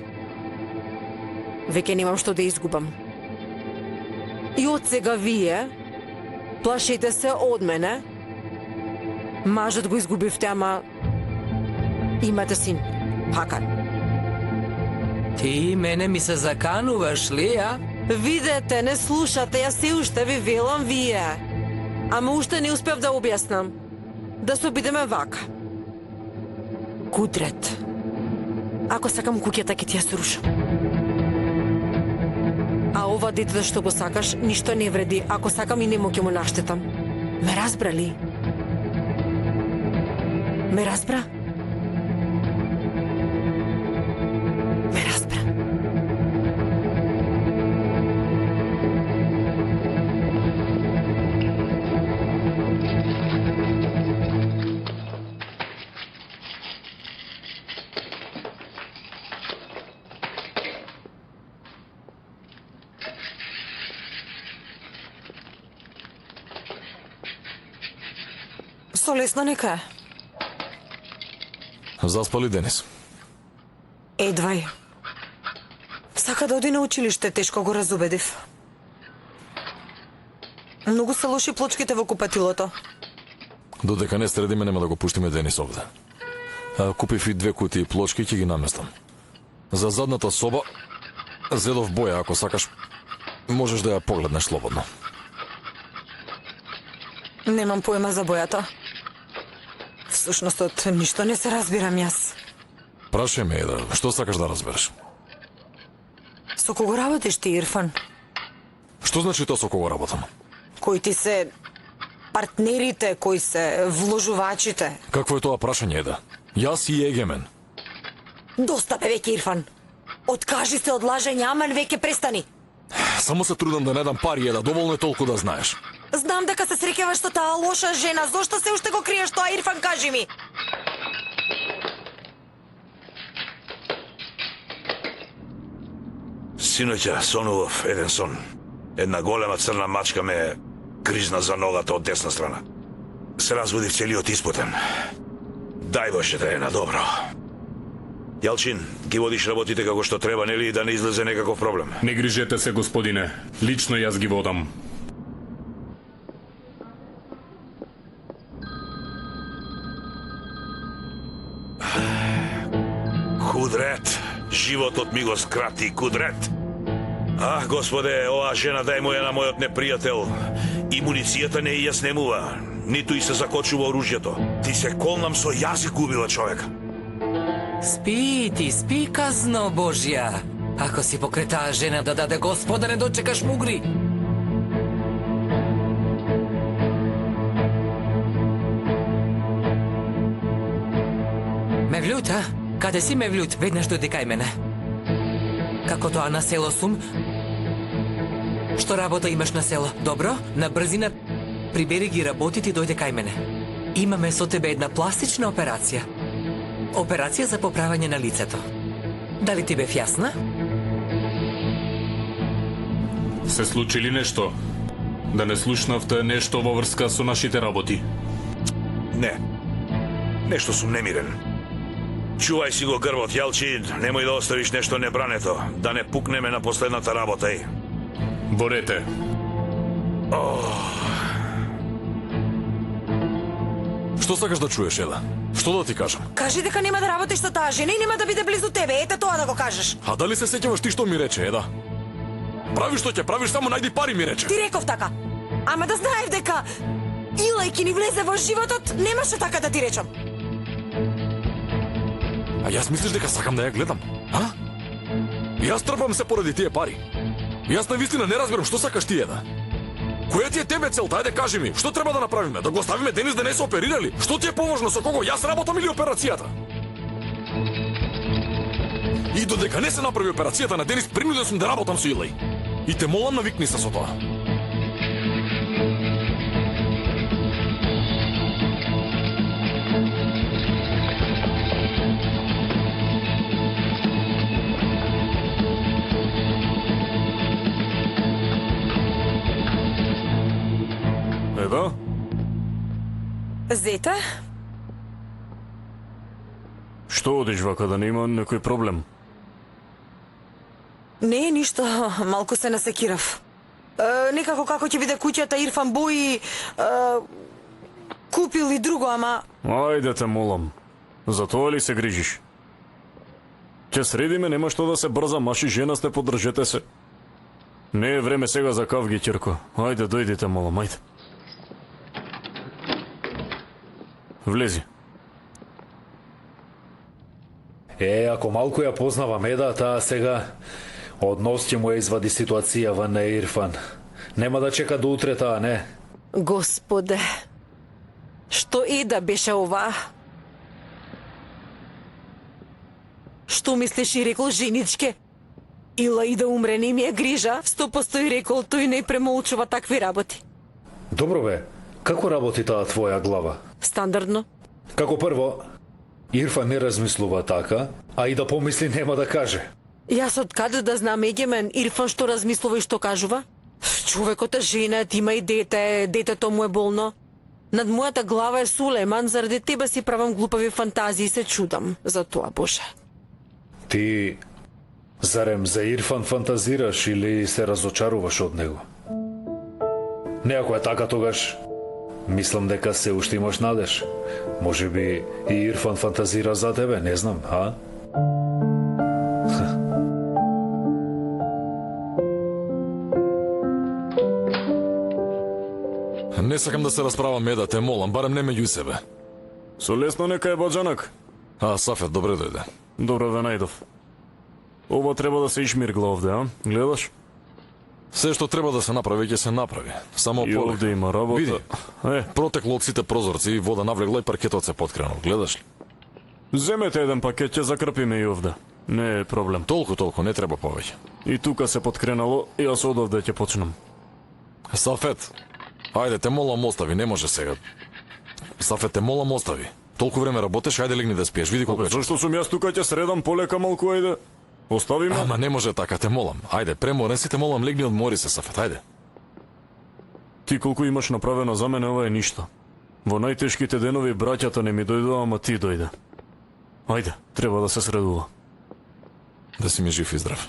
[SPEAKER 2] Веќе немам што да изгубам. И од сега вие плашете се од мене. Мажот го изгубивте, ама имате син, Хакан.
[SPEAKER 10] Ти мене ми се закануваш ли, а?
[SPEAKER 2] Видете, не слушате, јас се уште ви велам вие. Ама уште не успев да објаснам. Да се обидеме вака. Кудрет. Ако сакам куќата, ќе ти ја срушам. А ова дете што го сакаш, ништо не вреди. Ако сакам и нему ќе му наштетам. Ме разбра ли? Ме разбра? Ме разбра.
[SPEAKER 4] Со лесно нека е.
[SPEAKER 8] Заспали Денис?
[SPEAKER 4] Едвај. Сака да оди на училиште, тешко го разубедив. Многу се лоши плочките во купатилото.
[SPEAKER 8] Додека не средиме, нема да го пуштиме Денис овде. Купив и 2 кутии плочки и ќе ги наместам. За задната соба зедов боја, ако сакаш, можеш да ја погледнеш слободно.
[SPEAKER 4] Немам поема за бојата. Всушност, од ништо не се разбирам јас.
[SPEAKER 8] Прашај ме, Еда, што сакаш да разбереш?
[SPEAKER 4] Со кого работиш ти, Ирфан?
[SPEAKER 8] Што значи тоа со кого работам?
[SPEAKER 4] Кои ти се партнерите, кои се вложувачите?
[SPEAKER 8] Какво е тоа прашање, Еда? Јас и Егемен.
[SPEAKER 4] Доста бе веќе, Ирфан. Откажи се од лажење, аман веќе престани.
[SPEAKER 8] Само се трудам да не дам пари, Еда, доволно е толку да знаеш.
[SPEAKER 4] Знам дека се среќаваш со таа лоша жена. Зошто се уште го криеш тоа, Ирфан, кажи ми?
[SPEAKER 3] Синоќа сонував еден сон. Една голема црна мачка ме гризна за ногата од десна страна. Се разбудив целиот испотен. Дај Боже да е на добро. Јалчин, ги водиш работите како што треба, нели, да не излезе некаков проблем?
[SPEAKER 11] Не грижете се, господине. Лично јас ги водам.
[SPEAKER 3] Кудрет, животот ми го скрати, Кудрет. Ах, Господе, оваа жена дај му ја на мојот непријател. И муницијата не ја снемува, ниту и се закочува оружјето. Ти се колнам со јазик убила човек.
[SPEAKER 10] Спи, ти спи, казно Божја. Ако си покрај таа жена да даде Господа, не дочекаш мугри. Мевлют, а? Каде си, Мевлют? Веднаш дојди кај мене. Како тоа на село сум? Што работа имаш на село? Добро? На брзина прибери ги работите и дојде кај мене. Имаме со тебе една пластична операција. Операција за поправање на лицето. Дали ти бев јасна?
[SPEAKER 11] Се случи ли нешто? Да не слушнавте нешто во врска со нашите работи?
[SPEAKER 3] Не. Нешто сум немирен. Чувај си го грбот, Јалчин, немој да оставиш нешто небрането, да не пукнеме на последната работа, еј.
[SPEAKER 11] Борете.
[SPEAKER 8] Што сакаш да чуеш, Еда? Што да ти кажам?
[SPEAKER 4] Кажи дека нема да работиш со таа жена и нема да биде близу тебе. Ете тоа да го кажеш.
[SPEAKER 8] А дали се сеќаваш ти што ми рече, Еда? Прави што ќе правиш, само најди пари, ми рече.
[SPEAKER 4] Ти реков така. Ама да знаев дека Илајки ни влезе во животот, немаше така да ти речам.
[SPEAKER 8] А јас мислиш дека сакам да ја гледам? А? Јас трпам се поради тие пари. Јас навистина не разберам што сакаш ти, Еда. Која ти е тебе целта? Ајде кажи ми, што треба да направиме? Да го оставиме Денис да не се оперирали? Што ти е поважно, со кого јас работам или операцијата? И додека не се направи операцијата на Денис, принуден сум да работам со Илај. И те молам, навикни се со тоа.
[SPEAKER 4] Зета?
[SPEAKER 7] Што одиш вака, да нема некој проблем?
[SPEAKER 4] Не е ништо, малку се насекирав. Некако како ќе биде куќата Ирфан Бои купил и друго, ама...
[SPEAKER 7] Ајде те молам. За тоа ли се грижиш? Ќе средиме, нема што да се брза, маши жена сте, подржете се. Не е време сега за кавги, ќерко. Ајде, дојдите, молам, ајде. Влези.
[SPEAKER 9] Ако малку ја познавам Еда, таа сега однос ќе му ја извади ситуацијава на Ирфан. Нема да чека до утре таа, не?
[SPEAKER 2] Господе, што Еда беше ова? Што мислиш и рекол женичке? Ила и да умре не ми е грижа, 100% и рекол тој не премолчува такви работи.
[SPEAKER 9] Добро бе, како работи таа твоја глава?
[SPEAKER 2] Стандардно.
[SPEAKER 9] Како прво, Ирфан не размислува така, а и да помисли нема да каже.
[SPEAKER 2] Јас од каде да знам, Егемен, Ирфан што размислува и што кажува? Човекот е женет, има и дете, детето му е болно. Над мојата глава е Сулеман, заради тебе си правам глупави фантазии и се чудам за тоа, Боже.
[SPEAKER 9] Ти зарем за Ирфан фантазираш или се разочаруваш од него? Не, ако е така, тогаш мислам дека се уште имаш надеж. Може би и Ирфан фантазира за тебе, не знам, а?
[SPEAKER 8] Не сакам да се расправам, Еда, те молам, барем не меѓу себе.
[SPEAKER 7] Со лесно нека е баџанак.
[SPEAKER 8] Сафет, добре дојде.
[SPEAKER 7] Добро ве најдов. Ова треба да се ишмиргла овде, а? Гледаш?
[SPEAKER 8] Се што треба да се направи, ќе се направи. Само
[SPEAKER 7] И
[SPEAKER 8] полека.
[SPEAKER 7] овде има работа.
[SPEAKER 8] Види, протекло од сите прозорци и вода навлегла и паркетот се поткренал, гледаш ли?
[SPEAKER 7] Земете еден пакет, ќе закрпиме и овде. Не е проблем.
[SPEAKER 8] Толку, не треба повеќе.
[SPEAKER 7] И тука се поткренало, и јас од овде ќе почнам.
[SPEAKER 8] Сафет, ајде, те молам остави, не може сега. Сафет, те молам остави. Толку време работеш, ајде легни да спиеш, види колку е.
[SPEAKER 7] Зашто сум јас тука, ќе средам полека малку, ајде. Остави ме.
[SPEAKER 8] Ама не може така, те молам. Ајде, преморен си, те молам, легни одмори се, Сафет, ајде.
[SPEAKER 7] Ти колку имаш направено за мене, ова е ништо. Во најтешките денови браќата не ми дојдоа, ама ти дојде. Ајде, треба да се средува.
[SPEAKER 8] Да си ми жив и здрав.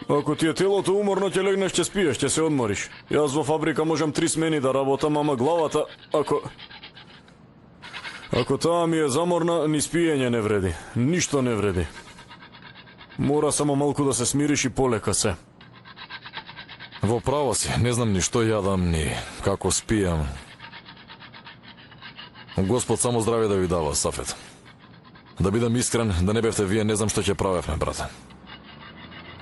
[SPEAKER 7] Ако ти е телото уморно, ќе легнеш, ќе спиеш, ќе се одмориш. Јас во фабрика можам 3 смени да работам, ама главата, ако таа ми е заморна, ни спиење не вреди. Ништо не вреди. Мора само малку да се смириш и полека се.
[SPEAKER 8] Во право си, не знам ни што јадам, ни како спијам. Господ само здравје да ви дава, Сафет. Да бидам искрен, да не бевте вие, не знам што ќе правевме, брате.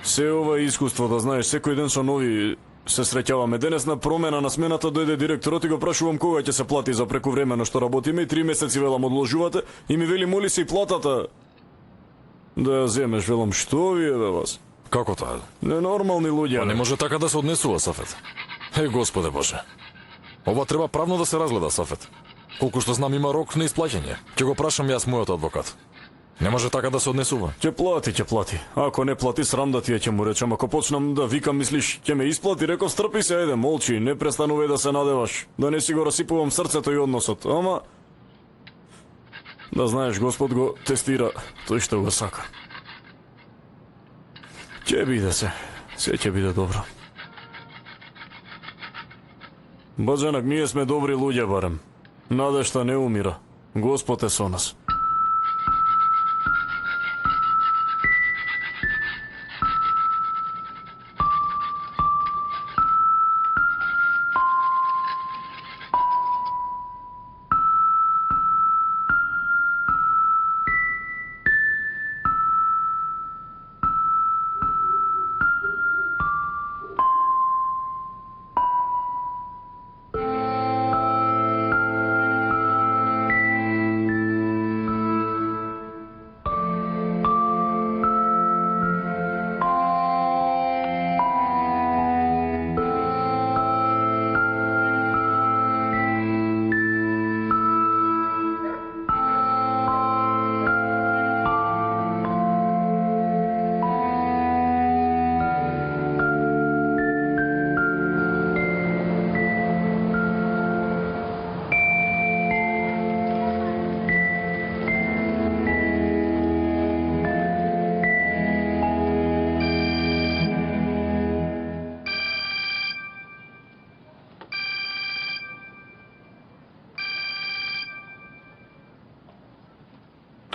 [SPEAKER 7] Се ова е искуство, да знаеш, секој ден со нови се среќаваме. Денес на промена на смената дојде директорот и го прашувам кога ќе се плати за прекувремено што работиме и 3 месеци велам одложувате и ми вели моли се и платата да ја земеш. Велам што ви е бе вас?
[SPEAKER 8] Како тоа?
[SPEAKER 7] Ненормални луѓе.
[SPEAKER 8] Па не може така да се однесува, Сафет. Господе Боже. Ова треба правно да се разгледа, Сафет. Колку што знам има рок на исплаќање. Ќе го прашам јас мојот адвокат. Не може така да се однесува.
[SPEAKER 7] Ќе плати. Ако не плати, срам да ти ќе му речам. Ако почнам да викам, мислиш, ќе ме исплати, реков стрпи се, ајде, молчи, не престанувај да се надеваш. Да не си го расипувам срцето и односот. Ама да знаеш, Господ го тестира тој што го сака. Ќе биде се ќе биде добро. Баџанак, ние сме добри луѓе барем. Надежта не умира. Господ е со нас.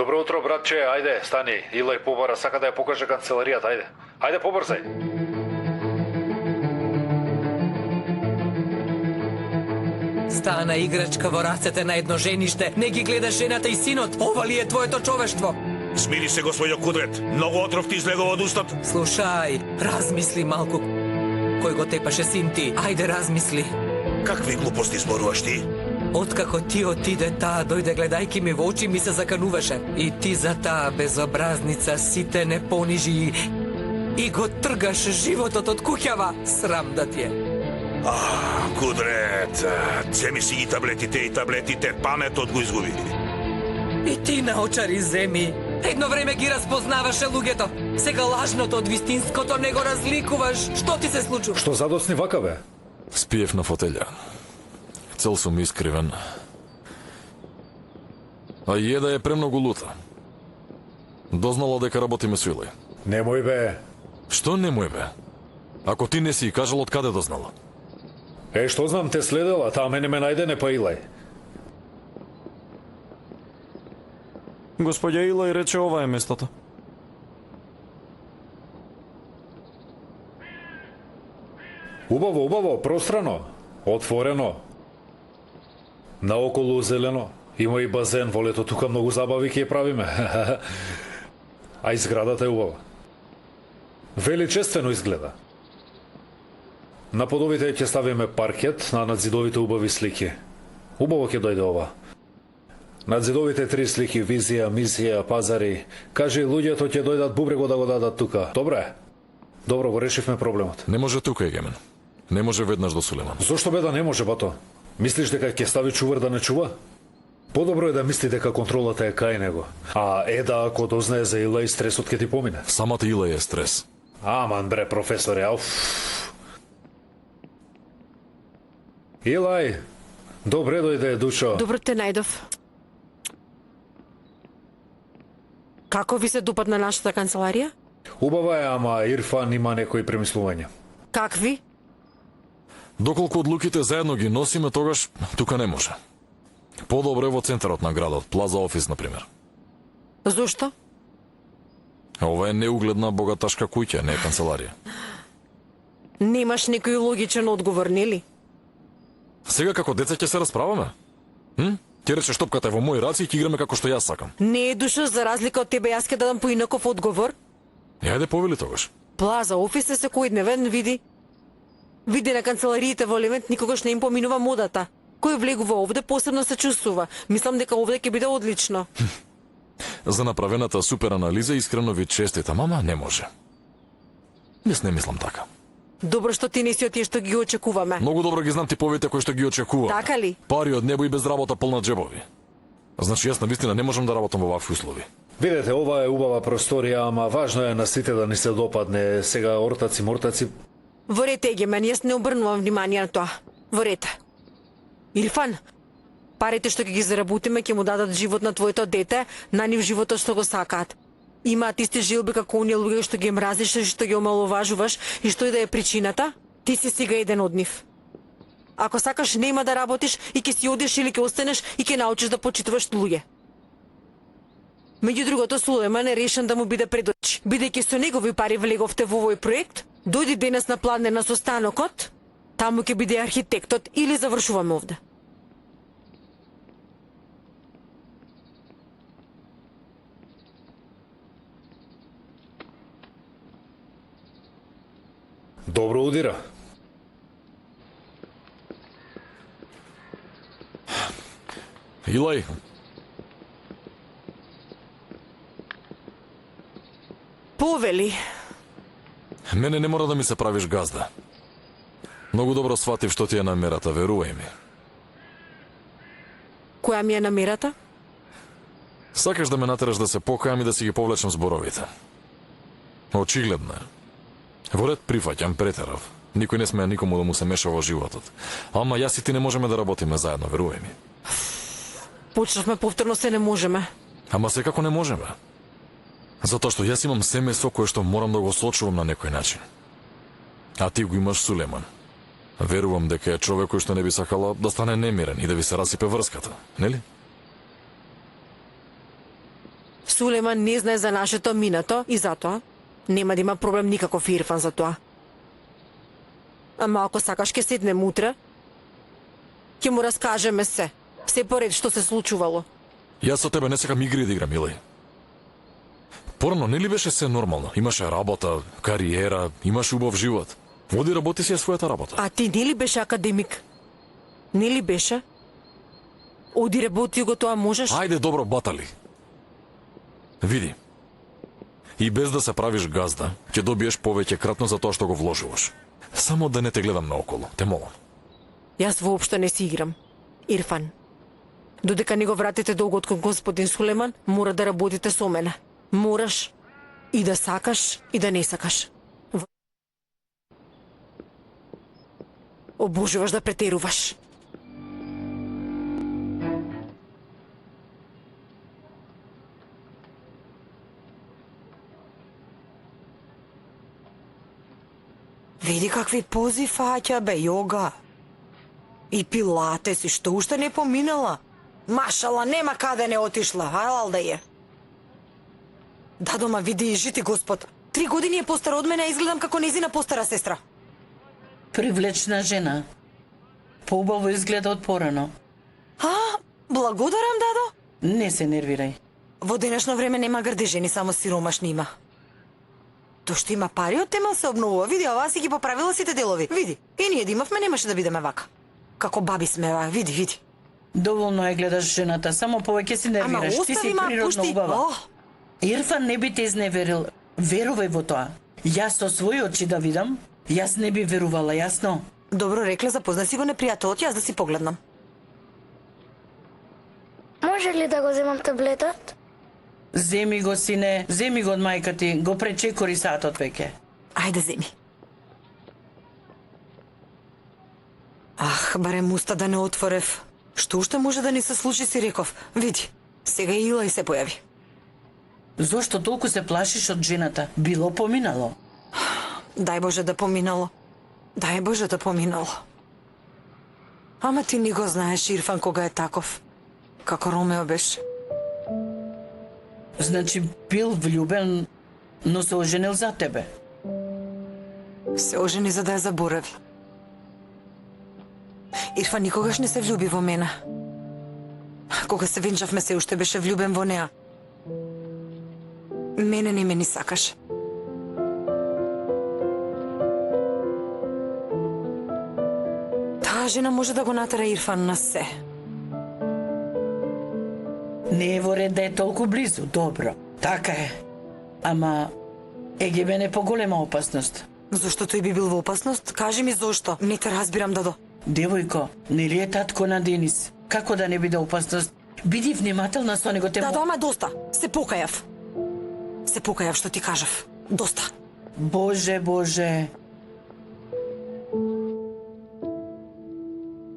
[SPEAKER 9] Добро утро, братче, ајде, стани. Илај побара, сака да ја покаже канцеларијата, ајде. Ајде, побрзај.
[SPEAKER 10] Стана играчка во рацете на едно жениште. Не ги гледаш жената и синот. Ова ли е твоето човештво?
[SPEAKER 3] Смири се, господјо Кудрет. Многу отров ти излегува од устат.
[SPEAKER 10] Слушај, размисли малку. Кој го тепаше син ти? Ајде, размисли.
[SPEAKER 3] Какви глупости зборуваш ти?
[SPEAKER 10] Откако ти отиде, таа дојде гледајки ми во очи ми се закануваше. И ти за таа безобразница сите не понижи и го тргаш животот од куќава. Срам да ти е.
[SPEAKER 3] Кудрет, земи си ги таблетите и таблетите, паметот го изгуби.
[SPEAKER 10] И ти наочари земи. Едно време ги разпознаваше луѓето. Сега лажното од вистинското не го разликуваш. Што ти се случува?
[SPEAKER 9] Што задосни вака, бе?
[SPEAKER 8] Спиев на фотелја. Цел сум искривен. А и Еда е премногу лута. Дознала дека работиме со Илај.
[SPEAKER 9] Немој, бе.
[SPEAKER 8] Што немој, бе? Ако ти не си и кажал, од каде дознала?
[SPEAKER 9] Што знам, те следела, таа мене ме најде, не па Илај.
[SPEAKER 7] Господја Илај рече ова е местото.
[SPEAKER 9] Убаво, убаво, пространо, отворено. Наоколу зелено. Има и базен, во лето тука многу забави ќе правиме. А и зградата е убава. Величествено изгледа. На подовите ќе ставиме паркет, на надзидовите убави слики. Убаво ќе дојде ова. Надзидовите 3 слики, визија, мисија, пазари. Кажи, луѓето ќе дојдат бубрего да го дадат тука. Добре? Добро, го решивме проблемот.
[SPEAKER 8] Не може тука, Егемен. Не може веднаш до Сулеман.
[SPEAKER 9] Зошто бе да не може, бато? Мислиш дека ќе стави чувар да не чува? Подобро е да мисли дека контролата е кај него. А Еда, ако дознае за Илај, стресот ќе ти помине.
[SPEAKER 8] Самата Илај е стрес.
[SPEAKER 9] Аман, бре, професоре, ауф. Илај, добре дојде, душо.
[SPEAKER 2] Добро те најдов. Како ви се допадна нашата канцеларија?
[SPEAKER 9] Убава е, ама Ирфан има некои премислувања.
[SPEAKER 2] Какви?
[SPEAKER 8] Доколку одлуките заедно ги носиме, тогаш тука не може. Подобро е во центарот на градот, Плаза Офис, например.
[SPEAKER 2] Зошто?
[SPEAKER 8] Ова е неугледна богаташка куќа, не е канцеларија.
[SPEAKER 2] Немаш некој логичен одговор, нели?
[SPEAKER 8] Сега како деца ќе се расправаме? Ти речеш топката е во мои раци и ќе играме како што јас сакам.
[SPEAKER 2] Не е, душо, за разлика од тебе, јас ќе дадам поинаков одговор.
[SPEAKER 8] Јајде повели тогаш.
[SPEAKER 2] Плаза Офис е секојдневен, види. Види на канцелариите во Левент никогаш не им поминува модата. Кој влегува овде посебно се чувствува. Мислам дека овде ќе биде одлично.
[SPEAKER 8] За направената супер анализа искрено ви честитам, ама не може. Јас не мислам така.
[SPEAKER 2] Добро што ти не си од тие што ги очекуваме.
[SPEAKER 8] Многу добро ги знам типовите кои што ги очекуваме.
[SPEAKER 2] Така ли?
[SPEAKER 8] Пари од небо и без работа полна джебови. Значи јас навистина не можам да работам во вакви услови.
[SPEAKER 9] Видете, ова е убава просторија, ама важно е на сите да ни се допадне. Сега ортаци, мортаци.
[SPEAKER 2] Во ред, Егемен, јас не обрнувам внимание на тоа. Во ред. Ирфан, парите што ќе ги заработиме ќе му дадат живот на твоето дете, на нив животот што го сакаат. Имаат исти жилби како оние луѓе што ги мразиш и што ги омаловажуваш и што и да е причината, ти си сега еден од нив. Ако сакаш, нема да работиш и ќе си одиш или ќе останеш и ќе научиш да почитуваш луѓе. Меѓу другото, Сулеман е решен да му биде пред очи. Бидејќи со негови пари влеговте во овој проект, дојди денес на Пладнена со станокот, таму ќе биде архитектот или завршуваме овде.
[SPEAKER 9] Добро удира.
[SPEAKER 8] Илај,
[SPEAKER 2] Повели.
[SPEAKER 8] мене не мора да ми се правиш газда. Многу добро сватив што ти е намерата, верувај ми.
[SPEAKER 2] Која ми е намерата?
[SPEAKER 8] Сакаш да ме натераш да се покајам и да си ги повлечам зборовите. Очигледно е. Во ред прифаќам, претерав. Никој не смее никому да му се меша во животот. Ама јас и ти не можеме да работиме заедно, верувај ми.
[SPEAKER 2] Почнавме повторно се не можеме.
[SPEAKER 8] Ама секако не можеме. Затоа што јас имам семејство кое што морам да го сочувам на некој начин. А ти го имаш Сулеман. Верувам дека е човек кој што не би сакала да стане немирен и да ви се расипе врската, нели?
[SPEAKER 2] Сулеман не знае за нашето минато и затоа нема да има проблем никаков Ирфан за тоа. Ама ако сакаш ке седнем утре, ќе му раскажеме се. Се поред што се случувало.
[SPEAKER 8] Јас со тебе не сакам игри да играм, Иле. Порано нели беше се нормално? Имаше работа, кариера, имаше убав живот. Оди работи си ја својата работа.
[SPEAKER 2] А ти нели беше академик? Нели беше? Оди работи го тоа можеш?
[SPEAKER 8] Ајде, добро, батали. Види. И без да се правиш газда, ќе добиеш повеќе кратно за тоа што го вложуваш. Само да не те гледам наоколу, те молам.
[SPEAKER 2] Јас воопшто не си играм. Ирфан, додека не го вратите долгот кон господин Сулеман, мора да работите со мене. Мораш и да сакаш и да не сакаш. Обожуваш да претеруваш.
[SPEAKER 4] Види какви пози фаќа, бе, јога. И пилатес, и што уште не поминала. Машала, нема каде не отишла, халал да е. Да, дома, види и жити Господ. 3 години е постара од мене, а изгледам како незина постара сестра.
[SPEAKER 5] Привлечна жена. Поубаво изгледа од порано.
[SPEAKER 4] Благодарам, дадо.
[SPEAKER 5] Не се нервирај.
[SPEAKER 4] Во денешно време нема грди жени, само сиромашни има. То што има пари, од тема се обновува. Види, ова си ги поправила сите делови. Види, и ние да имавме, немаше да бидеме вака. Како баби сме, види, види.
[SPEAKER 5] Доволно е гледаш жената, само повеќе се нервираш.
[SPEAKER 4] Ама
[SPEAKER 5] Ти си
[SPEAKER 4] остави ма,
[SPEAKER 5] природно
[SPEAKER 4] пушти.
[SPEAKER 5] убава. Ирфан не би те изневерил. Верувај во тоа. Јас со своји очи да видам, јас не би верувала, јасно?
[SPEAKER 4] Добро рекле, запозна си го непријателот, јас да си погледнам.
[SPEAKER 6] Може ли да го земам таблетот?
[SPEAKER 5] Земи го, сине, земи го од мајка ти, го пречекори сатот веќе.
[SPEAKER 4] Ајде, земи. Барем уста да не отворев. Што уште може да ни се случи, си реков. Види, сега и Ила и се појави.
[SPEAKER 5] Зошто толку се плашиш од жената? Било поминало.
[SPEAKER 4] Дај Боже да поминало. Дај Боже да поминало. Ама ти ни го знаеш, Ирфан, кога е таков. Како Ромео беше.
[SPEAKER 5] Значи, бил влюбен, но се оженил за тебе.
[SPEAKER 4] Се ожени за да ја заборави. Ирфан никогаш не се влюби во мене. Кога се венчавме, се уште беше влюбен во неа. Мене не ме ни сакаше. Таа жена може да го натера Ирфан на се.
[SPEAKER 5] Не е во ред да е толку близу, добро. Така е. Ама, Егебен е поголема опасност.
[SPEAKER 4] Зошто тој би бил во опасност? Кажи ми зошто. Не те разбирам, дадо.
[SPEAKER 5] Девојко, нели е татко на Денис? Како да не биде опасност? Биди внимателна со него, те...
[SPEAKER 4] Дадо, ама доста. Се покајав. Се покајав што ти кажав. Доста.
[SPEAKER 5] Боже, Боже.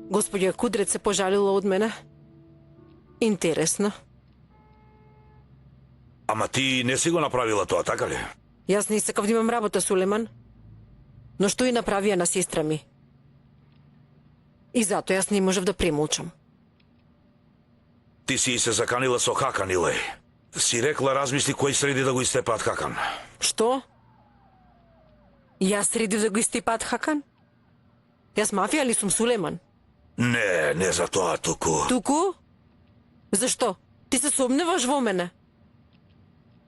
[SPEAKER 2] Господја Кудрец се пожалила од мене. Интересно.
[SPEAKER 3] Ама ти не си го направила тоа, така ли?
[SPEAKER 2] Јас не сакав да имам работа, Сулеман. Но што и направија на сестра ми. И затоа јас не можев да премолчам.
[SPEAKER 3] Ти си се заканила со Хакан, Илеј. Си рекла размисли кој среди да го истепаат Хакан.
[SPEAKER 2] Што? Јас средив да го истепаат Хакан? Јас мафија ли сум, Сулеман?
[SPEAKER 3] Не, не за тоа, туку.
[SPEAKER 2] Туку? Зашто? Ти се сомневаш во мене?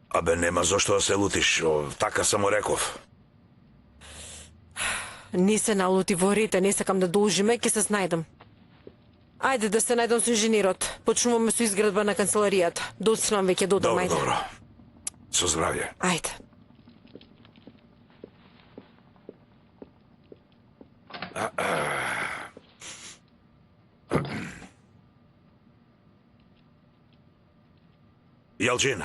[SPEAKER 3] Абе, нема зошто да се лутиш, така само реков.
[SPEAKER 2] Не се налути во рите, не сакам да должиме, ќе се снајдам. Ајде да се најдам со инженерот. Почнуваме со изградба на канцеларијата. Доцнам веќе додам,
[SPEAKER 3] Добро,
[SPEAKER 2] ајде.
[SPEAKER 3] добро. Со здравје.
[SPEAKER 2] Ајде.
[SPEAKER 3] Јалчин,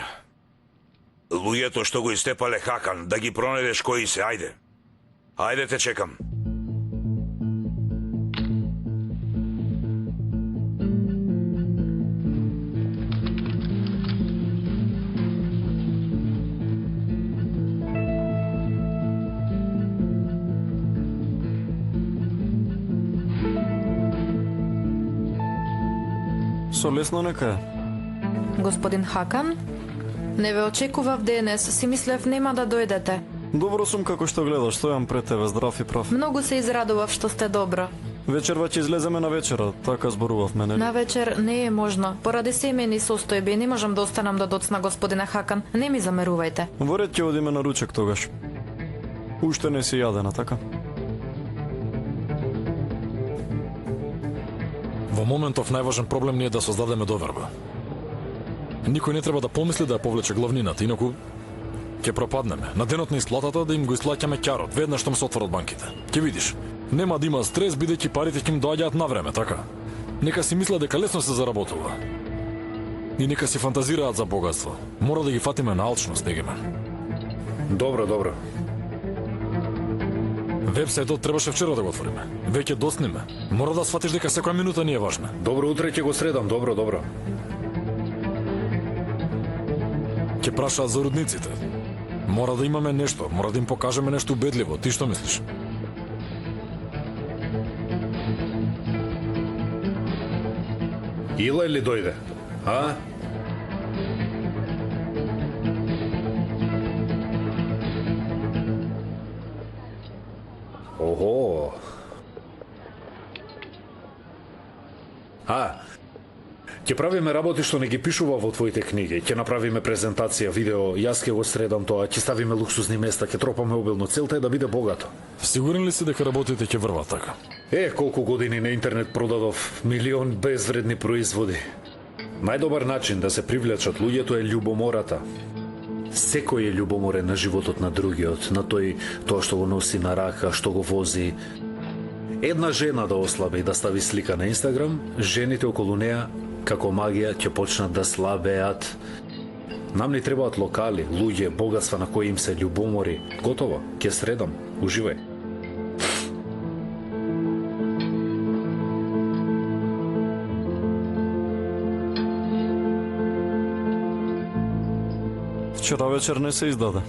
[SPEAKER 3] луѓето што го истепале Хакан, да ги пронајдеш кои се, ајде. Ајде те чекам.
[SPEAKER 7] Со лесно нека е.
[SPEAKER 1] Господин Хакан, Не ве очекував денес, си мислев нема да дојдете.
[SPEAKER 7] Добро сум како што гледаш, стојам пред тебе, здрав и прав.
[SPEAKER 1] Многу се израдував што сте добро.
[SPEAKER 7] Вечерва ќе излеземе на вечера, така зборувавме, нели?
[SPEAKER 1] На вечер не е можно. Поради семејни состојби не можам да останам до доцна, господине Хакан. Не ми замерувајте.
[SPEAKER 7] Во ред ќе одиме на ручек тогаш. Уште не си јадена, така?
[SPEAKER 8] Во моментов најважен проблем ни е да создадеме доверба. Никој не треба да помисли да ја повлече главнината, инаку ќе пропаднеме. На денот на исплатата да им го исплаќаме ќарот, веднаш што се отворат банките. Ќе видиш, нема да има стрес бидејќи парите ќе им доаѓаат на време, така? Нека си мислат дека лесно се заработува. И нека си фантазираат за богатство. Мора да ги фатиме на алчност, Егемен.
[SPEAKER 9] Добро, добро.
[SPEAKER 8] Вебсајтот требаше вчера да го отвориме. Веќе досниме. Мора да сфатиш дека секоја минута ни е важна.
[SPEAKER 9] Добро, утре ќе го средам, добро, добро.
[SPEAKER 8] Ќе прашаат за рудниците. Мора да имаме нешто, мора да им покажеме нешто убедливо. Ти што мислиш?
[SPEAKER 9] Ила или дојде? А? Охо. Ќе правиме работи што не ги пишува во твоите книги. Ќе направиме презентација, видео, јас ќе го средам тоа, ќе ставиме луксузни места, ќе тропаме обилно. Целта е да биде богато.
[SPEAKER 8] Сигурен ли си дека работите ќе врват така?
[SPEAKER 9] Колку години на интернет продадов милион безвредни производи. Најдобар начин да се привлечат луѓето е љубомората. Секој е љубоморен на животот на другиот, на тоа што го носи на рака, што го вози. Една жена да ослабе и да стави слика на Инстаграм, жените околу неа, како магија, ќе почнат да слабеат. Нам ни требаат локали, луѓе, богатства на кои им се љубомори. Готово, ќе средам. Уживај.
[SPEAKER 7] Вчера вечер не се издаде.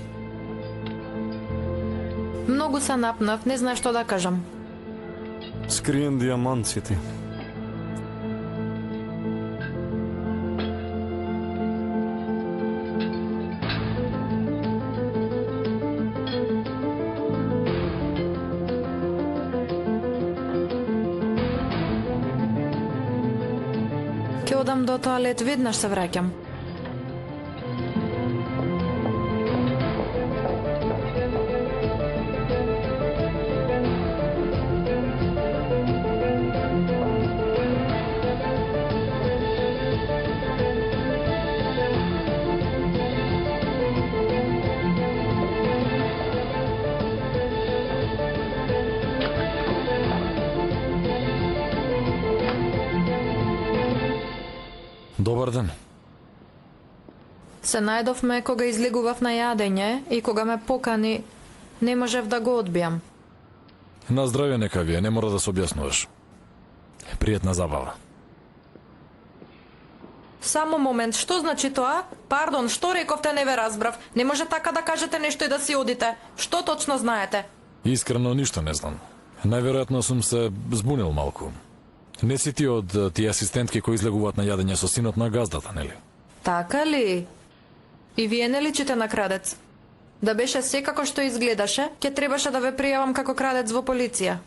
[SPEAKER 1] Многу се напнав, не знаеш што да кажам.
[SPEAKER 7] Скриен диамант си ти.
[SPEAKER 1] Ќе одам до тоалет, веднаш се враќам.
[SPEAKER 8] Добар ден.
[SPEAKER 1] Се најдовме кога излегував на јадење и кога ме покани, не можев да го одбијам.
[SPEAKER 8] На здравје нека ви е, не мора да се објаснуваш. Пријатна забава.
[SPEAKER 1] Само момент, што значи тоа? Пардон, што рековте, не ве разбрав. Не може така да кажете нешто и да си одите. Што точно знаете?
[SPEAKER 8] Искрено ништо не знам. Најверојатно сум се збунил малку. Не си ти од тие асистентки кои излегуваат на јадење со синот на газдата, нели?
[SPEAKER 1] Така ли? И вие не личите на крадец? Да беше секако што изгледаше, ќе требаше да ве пријавам како крадец во полиција.